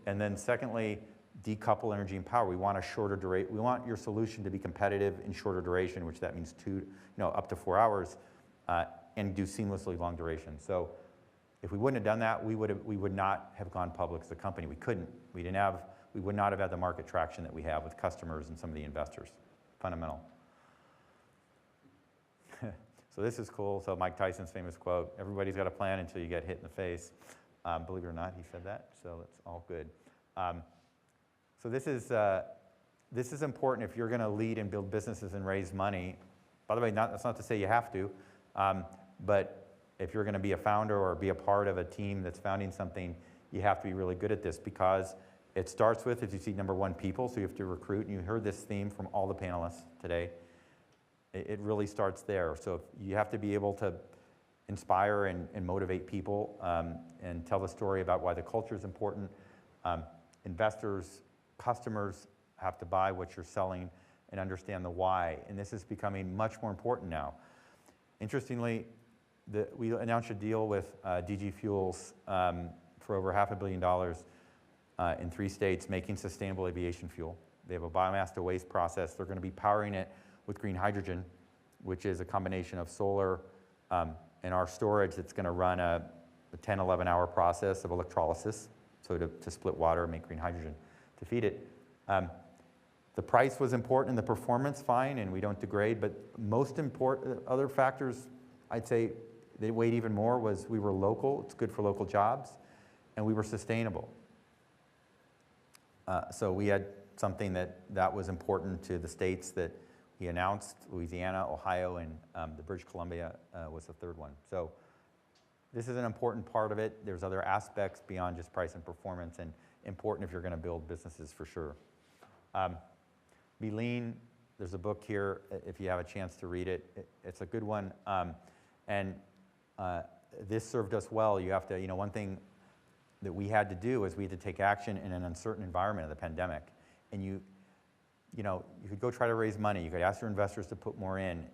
And then secondly, decouple energy and power. We want a shorter duration. We want your solution to be competitive in shorter duration, which that means up to 4 hours, and do seamlessly long duration. So if we wouldn't have done that, we would not have gone public as a company. We couldn't. We would not have had the market traction that we have with customers and some of the investors. Fundamental. So this is cool. So Mike Tyson's famous quote, everybody's got a plan until you get hit in the face. Believe it or not, he said that, so it's all good. So this is important if you're going to lead and build businesses and raise money. By the way, that's not to say you have to, but if you're going to be a founder or be a part of a team that's founding something, you have to be really good at this, because it starts with, as you see, number 1, people. So you have to recruit, and you heard this theme from all the panelists today. It really starts there. So you have to be able to inspire and motivate people, and tell the story about why the culture is important. Investors, customers have to buy what you're selling and understand the why. And this is becoming much more important now. Interestingly, we announced a deal with DG Fuels for over $500 million in 3 states making sustainable aviation fuel. They have a biomass to waste process. They're going to be powering it with green hydrogen, which is a combination of solar and our storage that's going to run a 10, 11-hour process of electrolysis, so to split water and make green hydrogen to feed it. The price was important and the performance fine, and we don't degrade, but most important, other factors I'd say that weighed even more was we were local, it's good for local jobs, and we were sustainable. So we had something that was important to the states that he announced, Louisiana, Ohio, and the British Columbia was the 3rd one. So this is an important part of it. There's other aspects beyond just price and performance, and important if you're going to build businesses for sure. Be lean. There's a book here if you have a chance to read it. It's a good one. This served us well. You have to, one thing that we had to do is we had to take action in an uncertain environment of the pandemic. And you could go try to raise money. You could ask your investors to put more in.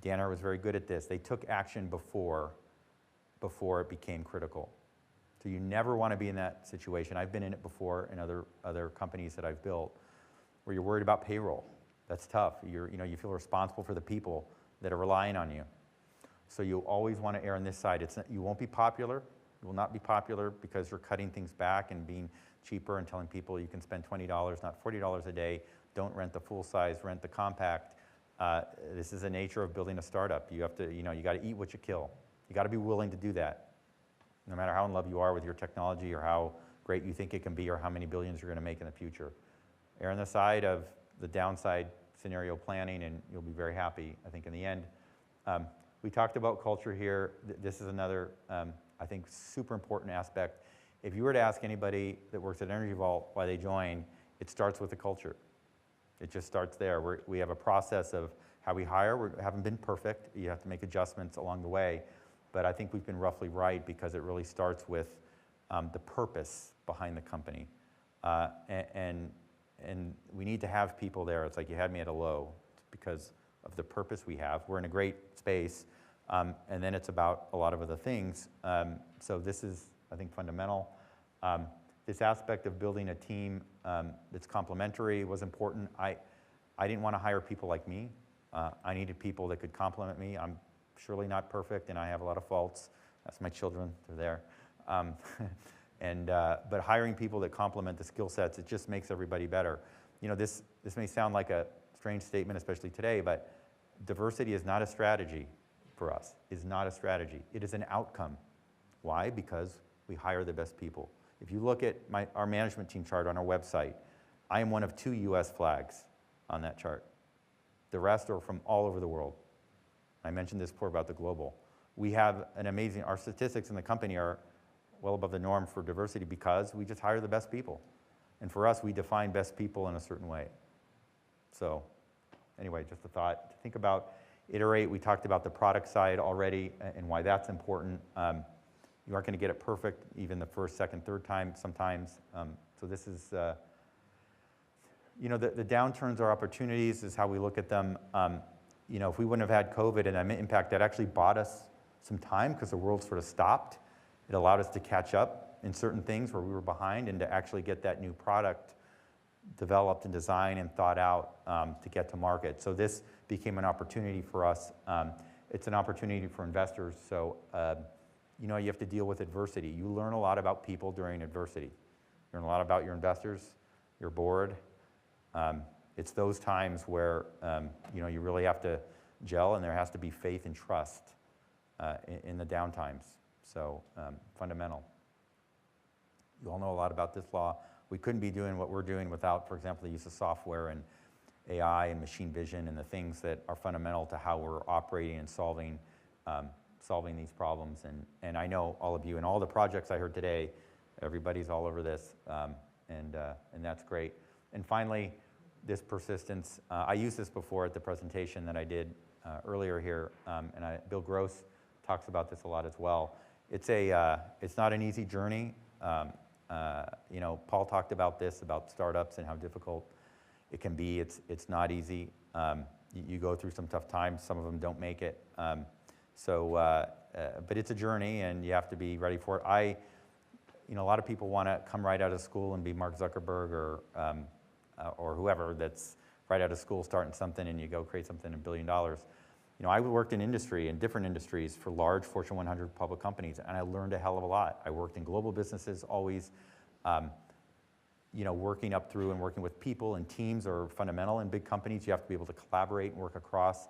Danner was very good at this. They took action before it became critical. So you never want to be in that situation. I've been in it before in other companies that I've built, where you're worried about payroll. That's tough. You feel responsible for the people that are relying on you. So you always want to err on this side. You won't be popular. You will not be popular because you're cutting things back and being cheaper and telling people you can spend $20, not $40 a day. Don't rent the full size, rent the compact. This is the nature of building a startup. You have to, you got to eat what you kill. You got to be willing to do that, no matter how in love you are with your technology or how great you think it can be or how many billions you're going to make in the future. Err on the side of the downside scenario planning, and you'll be very happy, I think, in the end. We talked about culture here. This is another, I think, super important aspect. If you were to ask anybody that works at Energy Vault why they join, it starts with the culture. It just starts there. We have a process of how we hire. We haven't been perfect. You have to make adjustments along the way. But I think we've been roughly right because it really starts with the purpose behind the company. And we need to have people there. It's like you had me at a low. It's because of the purpose we have. We're in a great space. And then it's about a lot of other things. So this is, I think, fundamental. This aspect of building a team that's complementary was important. I didn't want to hire people like me. I needed people that could complement me. I'm surely not perfect, and I have a lot of faults. That's my children. They're there. But hiring people that complement the skill sets, it just makes everybody better. This may sound like a strange statement, especially today, but diversity is not a strategy for us. It's not a strategy. It is an outcome. Why? Because we hire the best people. If you look at our management team chart on our website, I am one of 2 US flags on that chart. The rest are from all over the world. I mentioned this before about the global. We have an amazing, our statistics in the company are well above the norm for diversity because we just hire the best people. And for us, we define best people in a certain way. So anyway, just a thought to think about, iterate. We talked about the product side already and why that's important. You aren't going to get it perfect even the first, second, third time sometimes. So this is, the downturns are opportunities is how we look at them. If we wouldn't have had COVID and that impact, that actually bought us some time because the world sort of stopped. It allowed us to catch up in certain things where we were behind and to actually get that new product developed and designed and thought out to get to market. So this became an opportunity for us. It's an opportunity for investors. So, you have to deal with adversity. You learn a lot about people during adversity. You learn a lot about your investors, your board. It's those times where, you really have to gel and there has to be faith and trust in the downtimes. So fundamental. You all know a lot about this law. We couldn't be doing what we're doing without, for example, the use of software and AI and machine vision and the things that are fundamental to how we're operating and solving these problems. And I know all of you and all the projects I heard today, everybody's all over this, and that's great. And finally, this persistence. I used this before at the presentation that I did earlier here, and Bill Gross talks about this a lot as well. It's not an easy journey. Paul talked about this, about startups and how difficult it can be. It's not easy. You go through some tough times. Some of them don't make it. But it's a journey, and you have to be ready for it. A lot of people want to come right out of school and be Mark Zuckerberg or whoever that's right out of school starting something, and you go create something $1 billion. I worked in different industries for large Fortune 100 public companies, and I learned a hell of a lot. I worked in global businesses, always, working up through and working with people and teams are fundamental in big companies. You have to be able to collaborate and work across.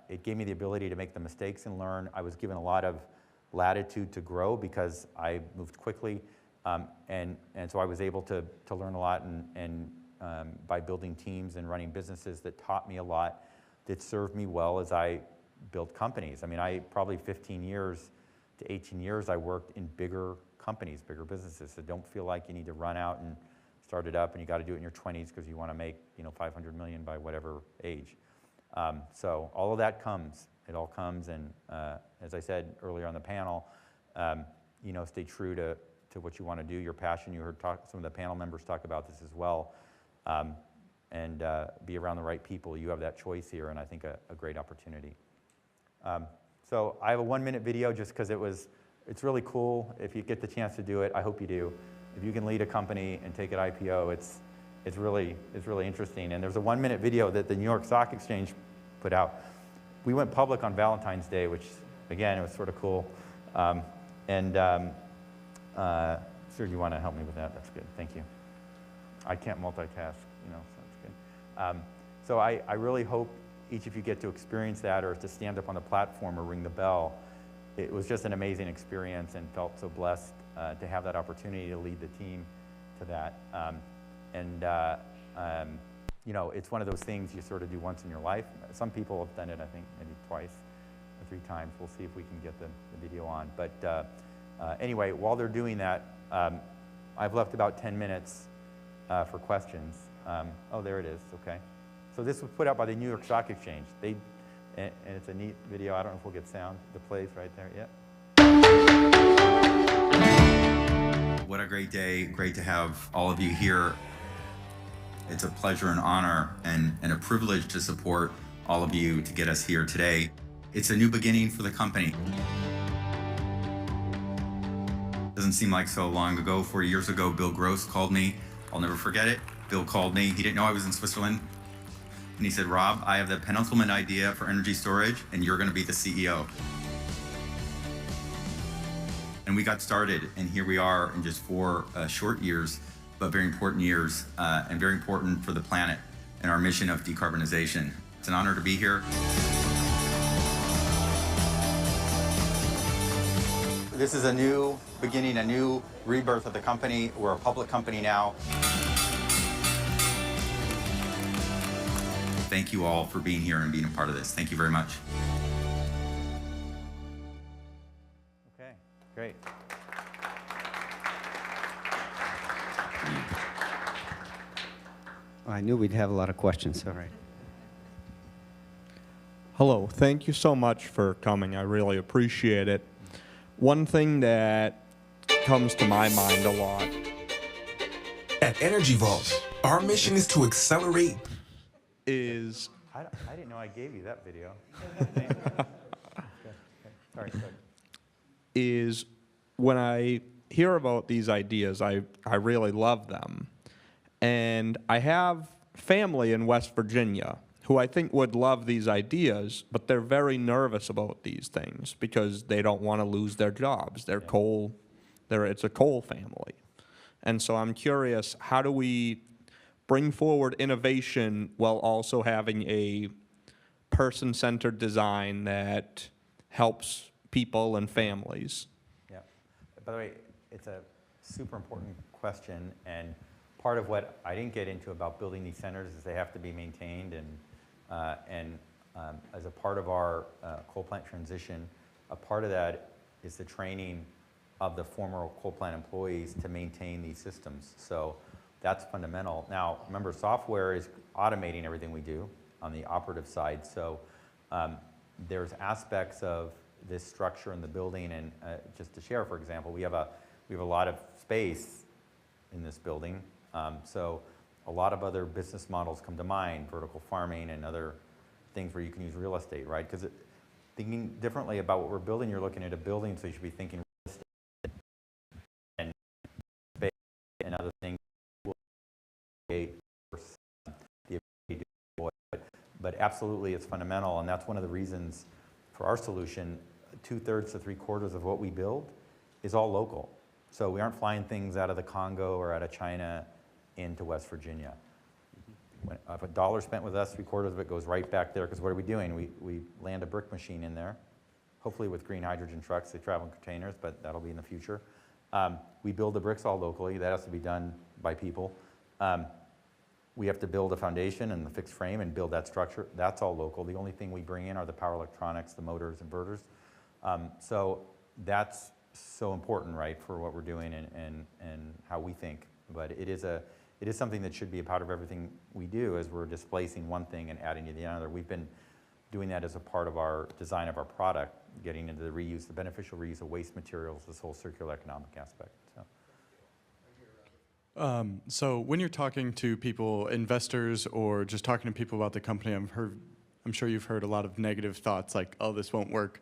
It gave me the ability to make the mistakes and learn. I was given a lot of latitude to grow because I moved quickly, and so I was able to learn a lot and by building teams and running businesses that taught me a lot, that served me well as I built companies. I mean, probably 15 years to 18 years I worked in bigger companies, bigger businesses. So don't feel like you need to run out and start it up and you got to do it in your 20s because you want to make 500 million by whatever age. So all of that comes. It all comes, and as I said earlier on the panel, stay true to what you want to do, your passion. You heard some of the panel members talk about this as well. And be around the right people. You have that choice here, and I think a great opportunity. So I have a 1-minute video just because it's really cool. If you get the chance to do it, I hope you do. If you can lead a company and take it IPO, it's really interesting. And there's a 1-minute video that the New York Stock Exchange put out. We went public on Valentine's Day, which again, it was sort of cool. Sir, you want to help me with that? That's good. Thank you. I can't multitask, you know, so that's good. So I really hope each of you get to experience that, or to stand up on the platform or ring the bell. It was just an amazing experience, and felt so blessed to have that opportunity to lead the team to that. You know, it's one of those things you sort of do once in your life. Some people have done it, I think, maybe twice or 3 times. We'll see if we can get the video on. But anyway, while they're doing that, I've left about 10 minutes for questions. Oh, there it is, okay. So this was put out by the New York Stock Exchange. And it's a neat video. I don't know if we'll get sound. The play's right there, yeah. What a great day. Great to have all of you here. It's a pleasure and honor and a privilege to support all of you to get us here today. It's a new beginning for the company. Doesn't seem like so long ago. 4 years ago, Bill Gross called me. I'll never forget it. Bill called me. He didn't know I was in Switzerland. And he said, Rob, I have the penultimate idea for energy storage, and you're going to be the CEO. And we got started, and here we are in just 4 short years, but very important years, and very important for the planet and our mission of decarbonization. It's an honor to be here. This is a new beginning, a new rebirth of the company. We're a public company now. Thank you all for being here and being a part of this. Thank you very much. Okay, great. I knew we'd have a lot of questions, all right. Hello, thank you so much for coming. I really appreciate it. One thing that comes to my mind a lot. At Energy Vault, our mission is to accelerate I didn't know I gave you that video. Sorry. Is when I hear about these ideas, I really love them. And I have family in West Virginia who I think would love these ideas, but they're very nervous about these things because they don't want to lose their jobs. They're coal, it's a coal family. And so I'm curious, how do we bring forward innovation while also having a person-centered design that helps people and families? Yeah. By the way, it's a super important question, and part of what I didn't get into about building these centers is they have to be maintained, and as a part of our coal plant transition, a part of that is the training of the former coal plant employees to maintain these systems. So that's fundamental. Now, remember, software is automating everything we do on the operative side. So there's aspects of this structure in the building, and just to share, for example, we have a lot of space in this building. So a lot of other business models come to mind, vertical farming and other things where you can use real estate, right? Because thinking differently about what we're building, you're looking at a building, so you should be thinking real estate and space and other things. But absolutely, it's fundamental, and that's one of the reasons for our solution. 2/3 to 3/4 of what we build is all local. So we aren't flying things out of the Congo or out of China into West Virginia. If $1 spent with us, 3/4 of it goes right back there, because what are we doing? We land a brick machine in there, hopefully with green hydrogen trucks. They travel in containers, but that'll be in the future. We build the bricks all locally. That has to be done by people. We have to build a foundation and the fixed frame and build that structure. That's all local. The only thing we bring in are the power electronics, the motors, inverters. So that's so important, right, for what we're doing and how we think. But it is something that should be a part of everything we do, as we're displacing one thing and adding to the other. We've been doing that as a part of our design of our product, getting into the reuse, the beneficial reuse of waste materials, this whole circular economic aspect. So when you're talking to people, investors, or just talking to people about the company, I'm sure you've heard a lot of negative thoughts like, oh, this won't work.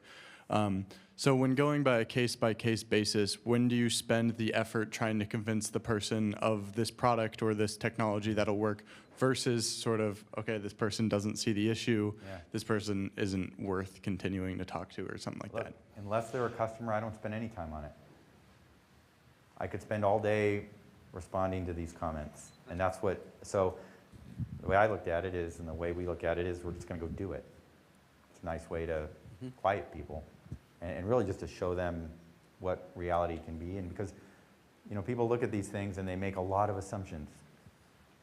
So when going by a case-by-case basis, when do you spend the effort trying to convince the person of this product or this technology that'll work versus sort of, okay, this person doesn't see the issue, this person isn't worth continuing to talk to or something like that? Unless they're a customer, I don't spend any time on it. I could spend all day responding to these comments. And that's what, so the way I looked at it is, and the way we look at it is, we're just going to go do it. It's a nice way to quiet people and really just to show them what reality can be. And because, you know, people look at these things and they make a lot of assumptions.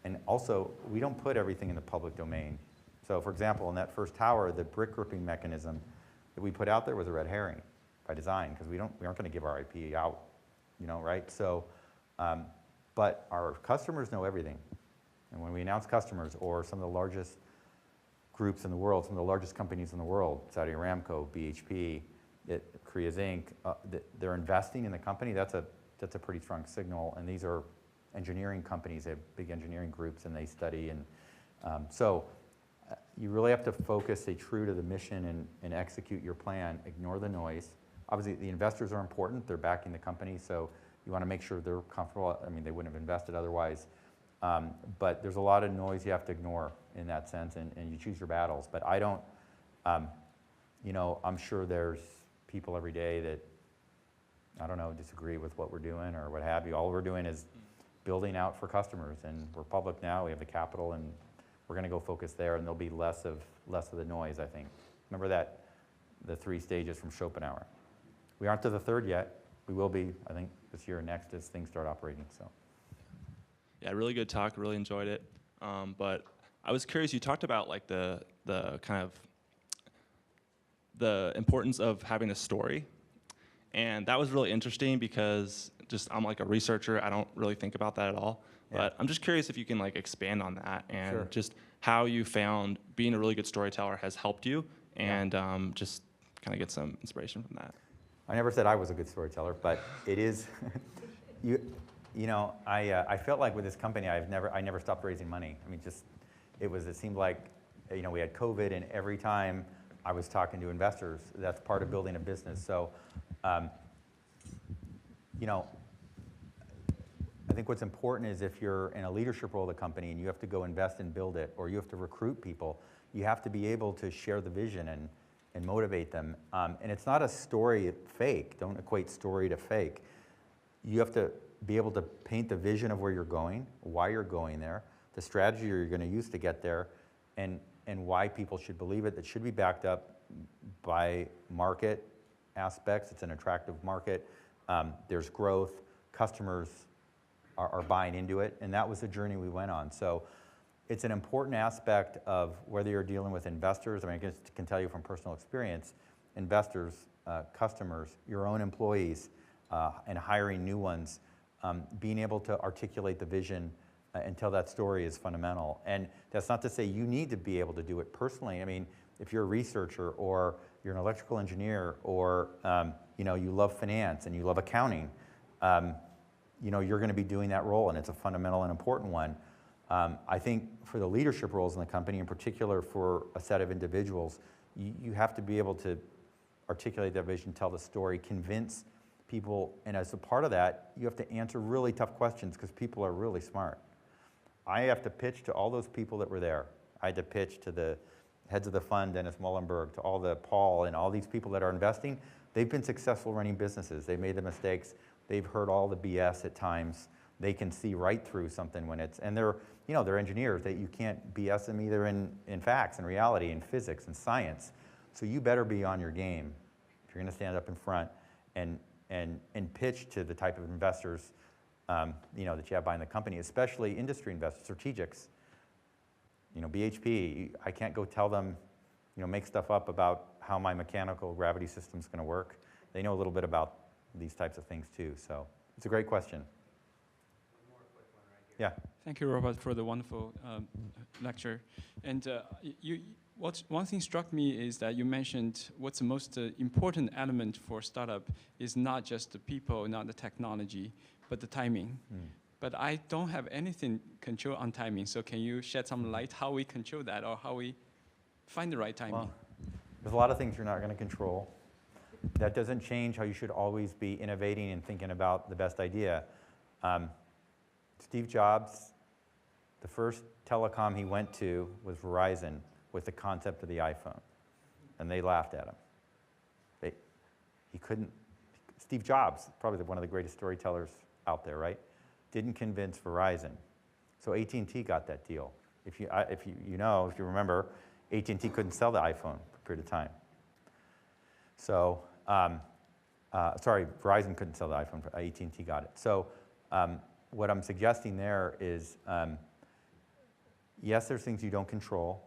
And also, we don't put everything in the public domain. So for example, in that first tower, the brick gripping mechanism that we put out there was a red herring by design, because we aren't going to give our IP out, you know, right? So, but our customers know everything. And when we announce customers, or some of the largest groups in the world, some of the largest companies in the world, Saudi Aramco, BHP, Korea Zinc, they're investing in the company, that's a pretty strong signal. And these are engineering companies, they have big engineering groups, and they study. And so you really have to focus, stay true to the mission, and execute your plan, ignore the noise. Obviously, the investors are important, they're backing the company, so you want to make sure they're comfortable. I mean, they wouldn't have invested otherwise. But there's a lot of noise you have to ignore in that sense, and you choose your battles. But I don't, you know, I'm sure there's people every day that, I don't know, disagree with what we're doing or what have you. All we're doing is building out for customers, and we're public now, we have the capital, and we're going to go focus there, and there'll be less of the noise, I think. Remember that, the 3 stages from Schopenhauer. We aren't to the 3rd yet. We will be, I think, this year or next as things start operating. So. Yeah, really good talk. Really enjoyed it. But I was curious. You talked about like the kind of the importance of having a story, and that was really interesting because just I'm like a researcher. I don't really think about that at all. Yeah. But I'm just curious if you can like expand on that and Sure. just how you found being a really good storyteller has helped you, and just kind of get some inspiration from that. I never said I was a good storyteller, but it is. You know, I felt like with this company, I never stopped raising money. I mean, it seemed like, you know, we had COVID, and every time I was talking to investors, that's part of building a business. So, you know, I think what's important is if you're in a leadership role of the company and you have to go invest and build it, or you have to recruit people, you have to be able to share the vision and motivate them. And it's not a story fake. Don't equate story to fake. You have to be able to paint the vision of where you're going, why you're going there, the strategy you're going to use to get there, and why people should believe it. That should be backed up by market aspects. It's an attractive market. There's growth. Customers are buying into it, and that was the journey we went on. So it's an important aspect of whether you're dealing with investors. I mean, I can tell you from personal experience, investors, customers, your own employees, and hiring new ones, being able to articulate the vision and tell that story is fundamental. And that's not to say you need to be able to do it personally. I mean, if you're a researcher, or you're an electrical engineer, or you know, you love finance and you love accounting, you know, you're going to be doing that role, and it's a fundamental and important one. I think for the leadership roles in the company, in particular for a set of individuals, you have to be able to articulate that vision, tell the story, convince people, and as a part of that, you have to answer really tough questions because people are really smart. I have to pitch to all those people that were there. I had to pitch to the heads of the fund, Dennis Muilenburg, to all the Paul, and all these people that are investing. They've been successful running businesses. They've made the mistakes. They've heard all the BS at times. They can see right through something when it's, and they're, you know, they're engineers. That you can't BS them either in facts and reality and physics and science. So you better be on your game if you're going to stand up in front and pitch to the type of investors, you know, that you have buying the company, especially industry investors, strategics. You know, BHP, I can't go tell them, you know, make stuff up about how my mechanical gravity system's going to work. They know a little bit about these types of things too. So it's a great question. One more quick one right here. Yeah. Thank you, Robert, for the wonderful lecture. And one thing struck me is that you mentioned what's the most important element for startup is not just the people, not the technology, but the timing. But I don't have anything control on timing. So can you shed some light how we control that, or how we find the right timing? Well, there's a lot of things you're not going to control. That doesn't change how you should always be innovating and thinking about the best idea. Steve Jobs, the first telecom he went to was Verizon with the concept of the iPhone, and they laughed at him. He couldn't. Steve Jobs, probably one of the greatest storytellers out there, right? Didn't convince Verizon. So AT&T got that deal. If you remember, AT&T couldn't sell the iPhone for a period of time. So, sorry, Verizon couldn't sell the iPhone, AT&T got it. So what I'm suggesting there is, yes, there's things you don't control,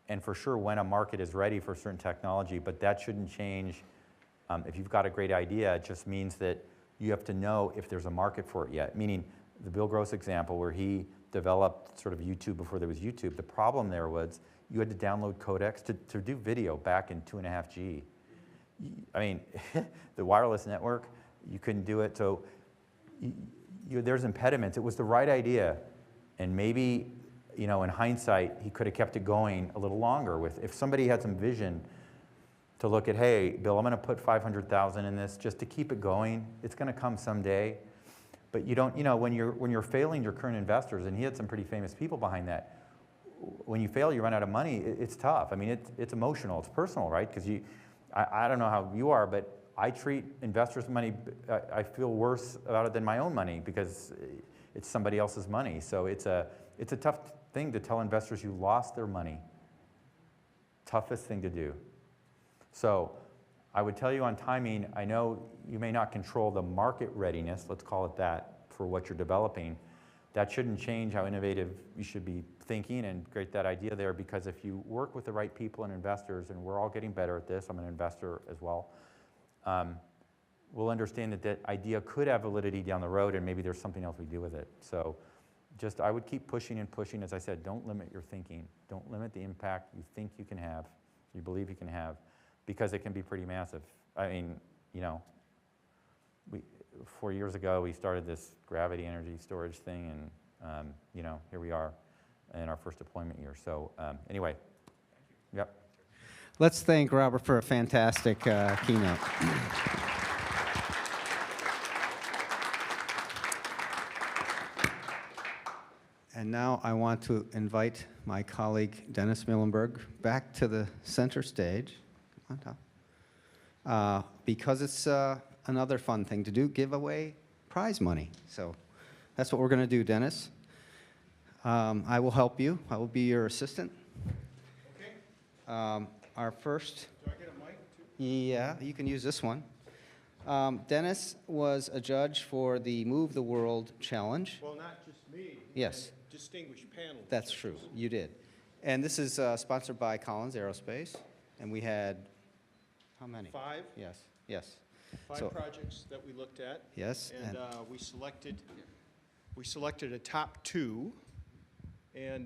and for sure when a market is ready for certain technology, but that shouldn't change. If you've got a great idea, it just means that you have to know if there's a market for it yet. Meaning, the Bill Gross example where he developed sort of YouTube before there was YouTube, the problem there was you had to download codecs to do video back in 2.5G. I mean, the wireless network, you couldn't do it, so there's impediments. It was the right idea, and maybe, in hindsight, he could have kept it going a little longer. If somebody had some vision to look at, hey, Bill, I'm going to put $500,000 in this just to keep it going. It's going to come someday. But you don't, when you're failing your current investors, and he had some pretty famous people behind that, when you fail, you run out of money, it's tough. I mean, it's emotional, it's personal, right? Because I don't know how you are, but I treat investors' money, I feel worse about it than my own money because it's somebody else's money. So it's a tough thing to tell investors you lost their money. Toughest thing to do. So I would tell you on timing, I know you may not control the market readiness, let's call it that, for what you're developing. That shouldn't change how innovative you should be thinking and create that idea there, because if you work with the right people and investors, and we're all getting better at this, I'm an investor as well, we'll understand that that idea could have validity down the road and maybe there's something else we do with it. So just, I would keep pushing and pushing. As I said, don't limit your thinking. Don't limit the impact you think you can have, you believe you can have, because it can be pretty massive. I mean, 4 years ago, we started this gravity energy storage thing, and here we are in our first deployment year. So anyway, yep. Let's thank Robert for a fantastic keynote. And now I want to invite my colleague Dennis Muilenburg back to the center stage. Come on, Tom. Because it's another fun thing to do, give away prize money. So that's what we're going to do, Dennis. I will help you. I will be your assistant. Okay. Our first. Do I get a mic too? Yeah, you can use this one. Dennis was a judge for the Move the World Challenge. Well, not just me. Yes. Distinguished panel. That's true. You did. And this is sponsored by Collins Aerospace. And we had, how many? 5. Yes, yes. 5 projects that we looked at. Yes. And we selected a top 2. And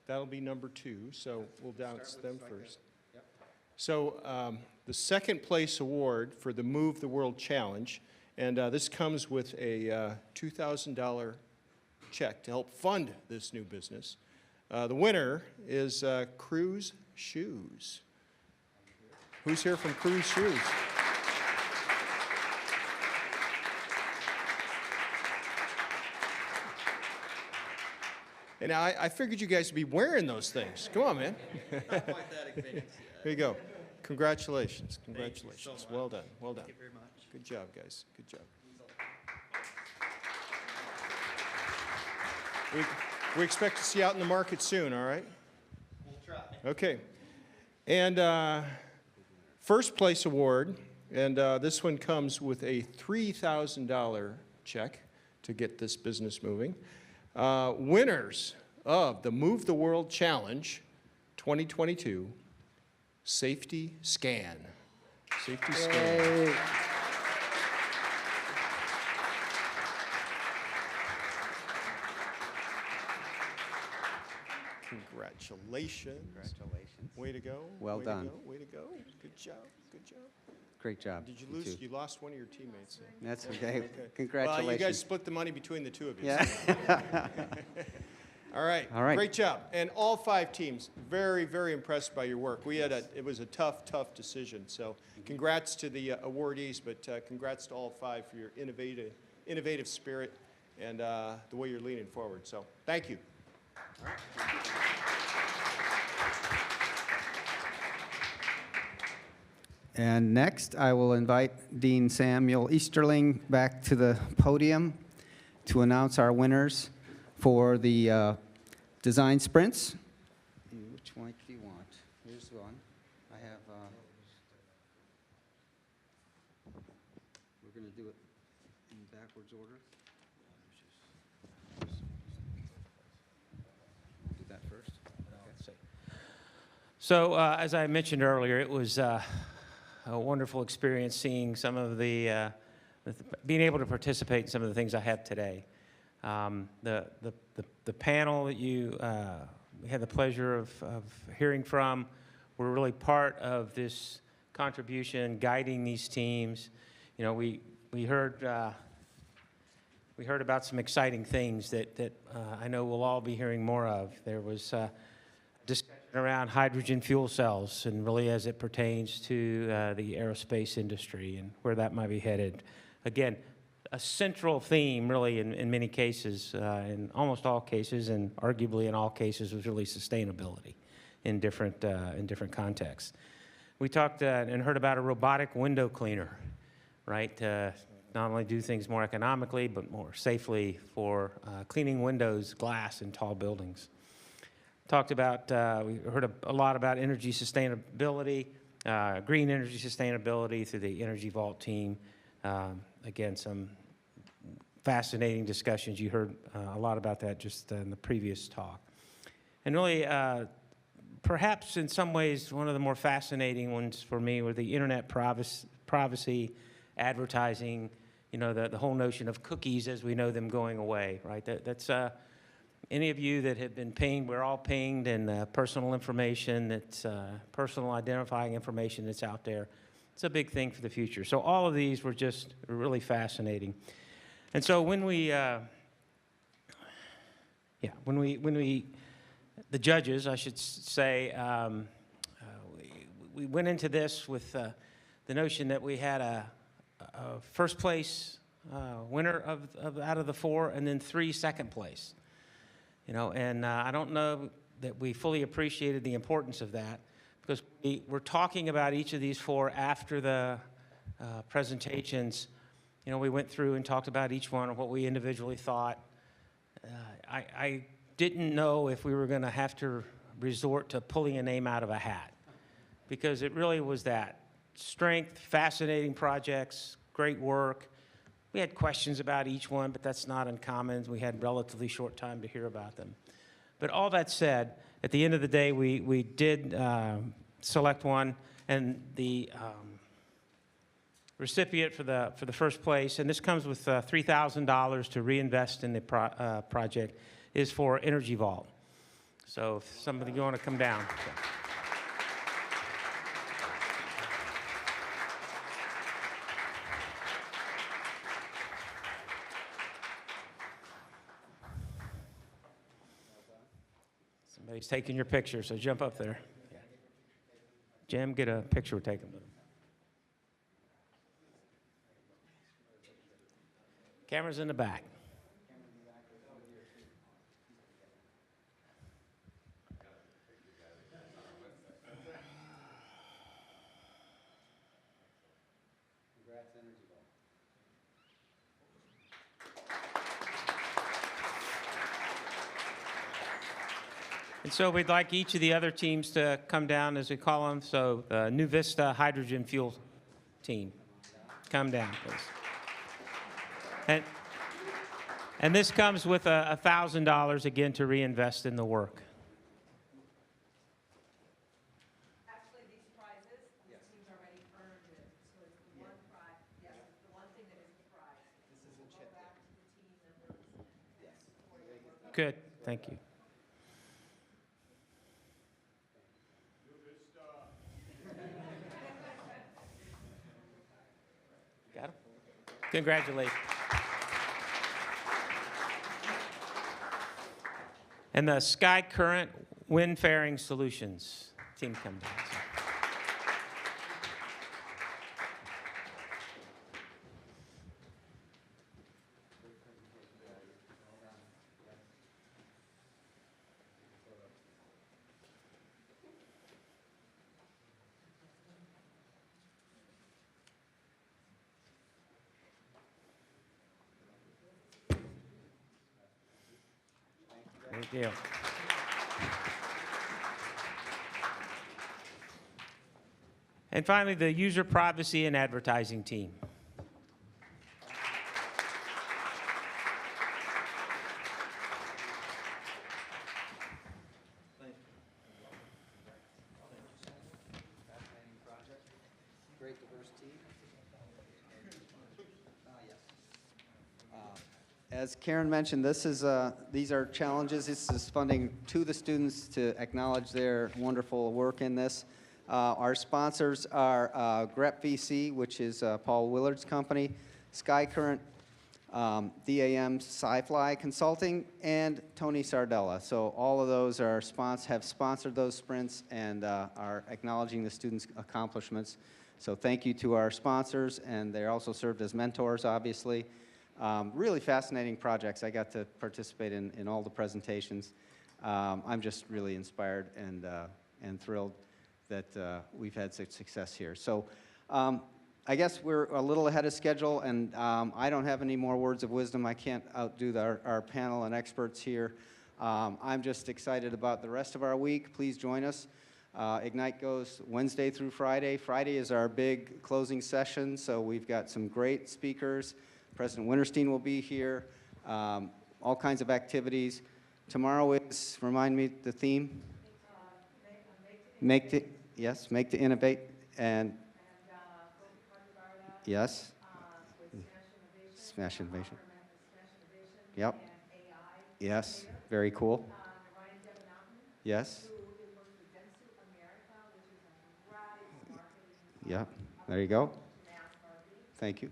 that'll be number 2. So we'll announce them first. Yep. So the second place award for the Move the World Challenge, and this comes with a $2,000 check to help fund this new business. The winner is Cruise Shoes. Who's here from Cruise Shoes? And I figured you guys would be wearing those things. Come on, man. Not quite that advanced. Here you go. Congratulations. Congratulations. Thank you so much. Well done. Well done. Thank you very much. Good job, guys. Good job. We expect to see you out in the market soon, all right? We'll try. Okay. And first place award, and this one comes with a $3,000 check to get this business moving. Winners of the Move the World Challenge 2022, Safety Scan. Safety Scan. Yay. Congratulations. Congratulations. Way to go. Well Way done. To go. Way to go. Good job. Good job. Great job. Did you You lose? too. You lost one of your teammates. That's okay. Congratulations. Well, you guys split the money between the two of you. Yeah. All right. All right. Great job. And all 5 teams, very, very impressed by your work. It was a tough, tough decision. So congrats to the awardees, but congrats to all 5 for your innovative spirit and the way you're leaning forward. So thank you. All right. And next, I will invite Dean Samuel Easterling back to the podium to announce our winners for the design sprints. Which one do you want? Here's one. I have, we're going to do it in backwards order. Do that first. So as I mentioned earlier, it was a wonderful experience seeing some of the, being able to participate in some of the things I have today. The panel that you we had the pleasure of hearing from were really part of this contribution, guiding these teams. You know, we heard about some exciting things that I know we'll all be hearing more of. There was discussion around hydrogen fuel cells, and really as it pertains to the aerospace industry and where that might be headed. Again, a central theme really in many cases, in almost all cases, and arguably in all cases, was really sustainability in different contexts. We talked and heard about a robotic window cleaner, right? Not only do things more economically, but more safely for cleaning windows, glass in tall buildings. Talked about, we heard a lot about energy sustainability, green energy sustainability through the Energy Vault team. Again, some fascinating discussions. You heard a lot about that just in the previous talk. And really, perhaps in some ways, one of the more fascinating ones for me were the internet privacy, advertising, you know, the whole notion of cookies as we know them going away, right? That's any of you that have been pinged, we're all pinged, and personal information, that's personal identifying information that's out there. It's a big thing for the future. So all of these were just really fascinating. And so when we, the judges, I should say, we went into this with the notion that we had a first place winner out of the 4, and then 3 second place. You know, and I don't know that we fully appreciated the importance of that, because we were talking about each of these 4 after the presentations. You know, we went through and talked about each one of what we individually thought. I didn't know if we were going to have to resort to pulling a name out of a hat, because it really was that strength, fascinating projects, great work. We had questions about each one, but that's not uncommon. We had relatively short time to hear about them. But all that said, at the end of the day, we did select one, and the recipient for the first place, and this comes with $3,000 to reinvest in the project, is for Energy Vault. So if somebody you want to come down. Somebody's taking your picture, so jump up there. Jim, get a picture taken with him. Camera's in the back. And so we'd like each of the other teams to come down, as we call them. So the New Vista Hydrogen Fuel team, come down, please. And this comes with $1,000 again to reinvest in the work. Actually, these prizes, these teams already earned it. So it's the one prize, yes, it's the one thing that is the prize. This is a check. Go back to the team members. Yes. Good, thank you. Got him? Congratulations. And the Sky Current Wind Fairing Solutions team come down. Great deal. And finally, the user privacy and advertising team. Great diverse team. As Karen mentioned, these are challenges. This is funding to the students to acknowledge their wonderful work in this. Our sponsors are GREP VC, which is Paul Willard's company, SkyCurrent, DAM Sci-Fly Consulting, and Tony Sardella. So all of those are have sponsored those sprints and are acknowledging the students' accomplishments. So thank you to our sponsors, and they also served as mentors, obviously. Really fascinating projects. I got to participate in all the presentations. I'm just really inspired and thrilled that we've had such success here. So I guess we're a little ahead of schedule, and I don't have any more words of wisdom. I can't outdo our panel and experts here. I'm just excited about the rest of our week. Please join us. Ignite goes Wednesday through Friday. Friday is our big closing session, so we've got some great speakers. President Winterstein will be here, all kinds of activities. Tomorrow is, remind me the theme? Make to innovate, and yes, Smash Innovation. Yep. Yes, very cool. Yes. Yeah, there you go. Thank you.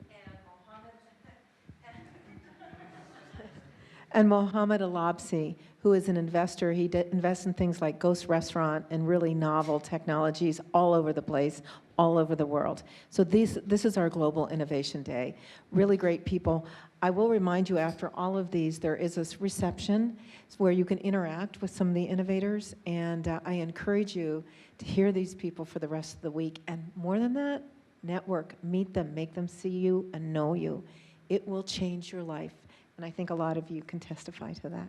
And Mohammed Alabsi, who is an investor. He invests in things like Ghost Restaurant and really novel technologies all over the place, all over the world. So this is our Global Innovation Day. Really great people. I will remind you, after all of these, there is a reception where you can interact with some of the innovators, and I encourage you to hear these people for the rest of the week. And more than that, network, meet them, make them see you and know you. It will change your life. And I think a lot of you can testify to that.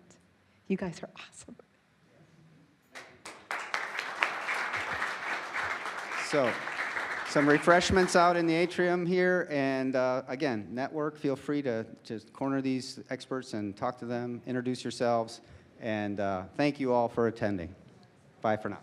You guys are awesome. So, some refreshments out in the atrium here, and again, network. Feel free to just corner these experts and talk to them, introduce yourselves, and thank you all for attending. Bye for now.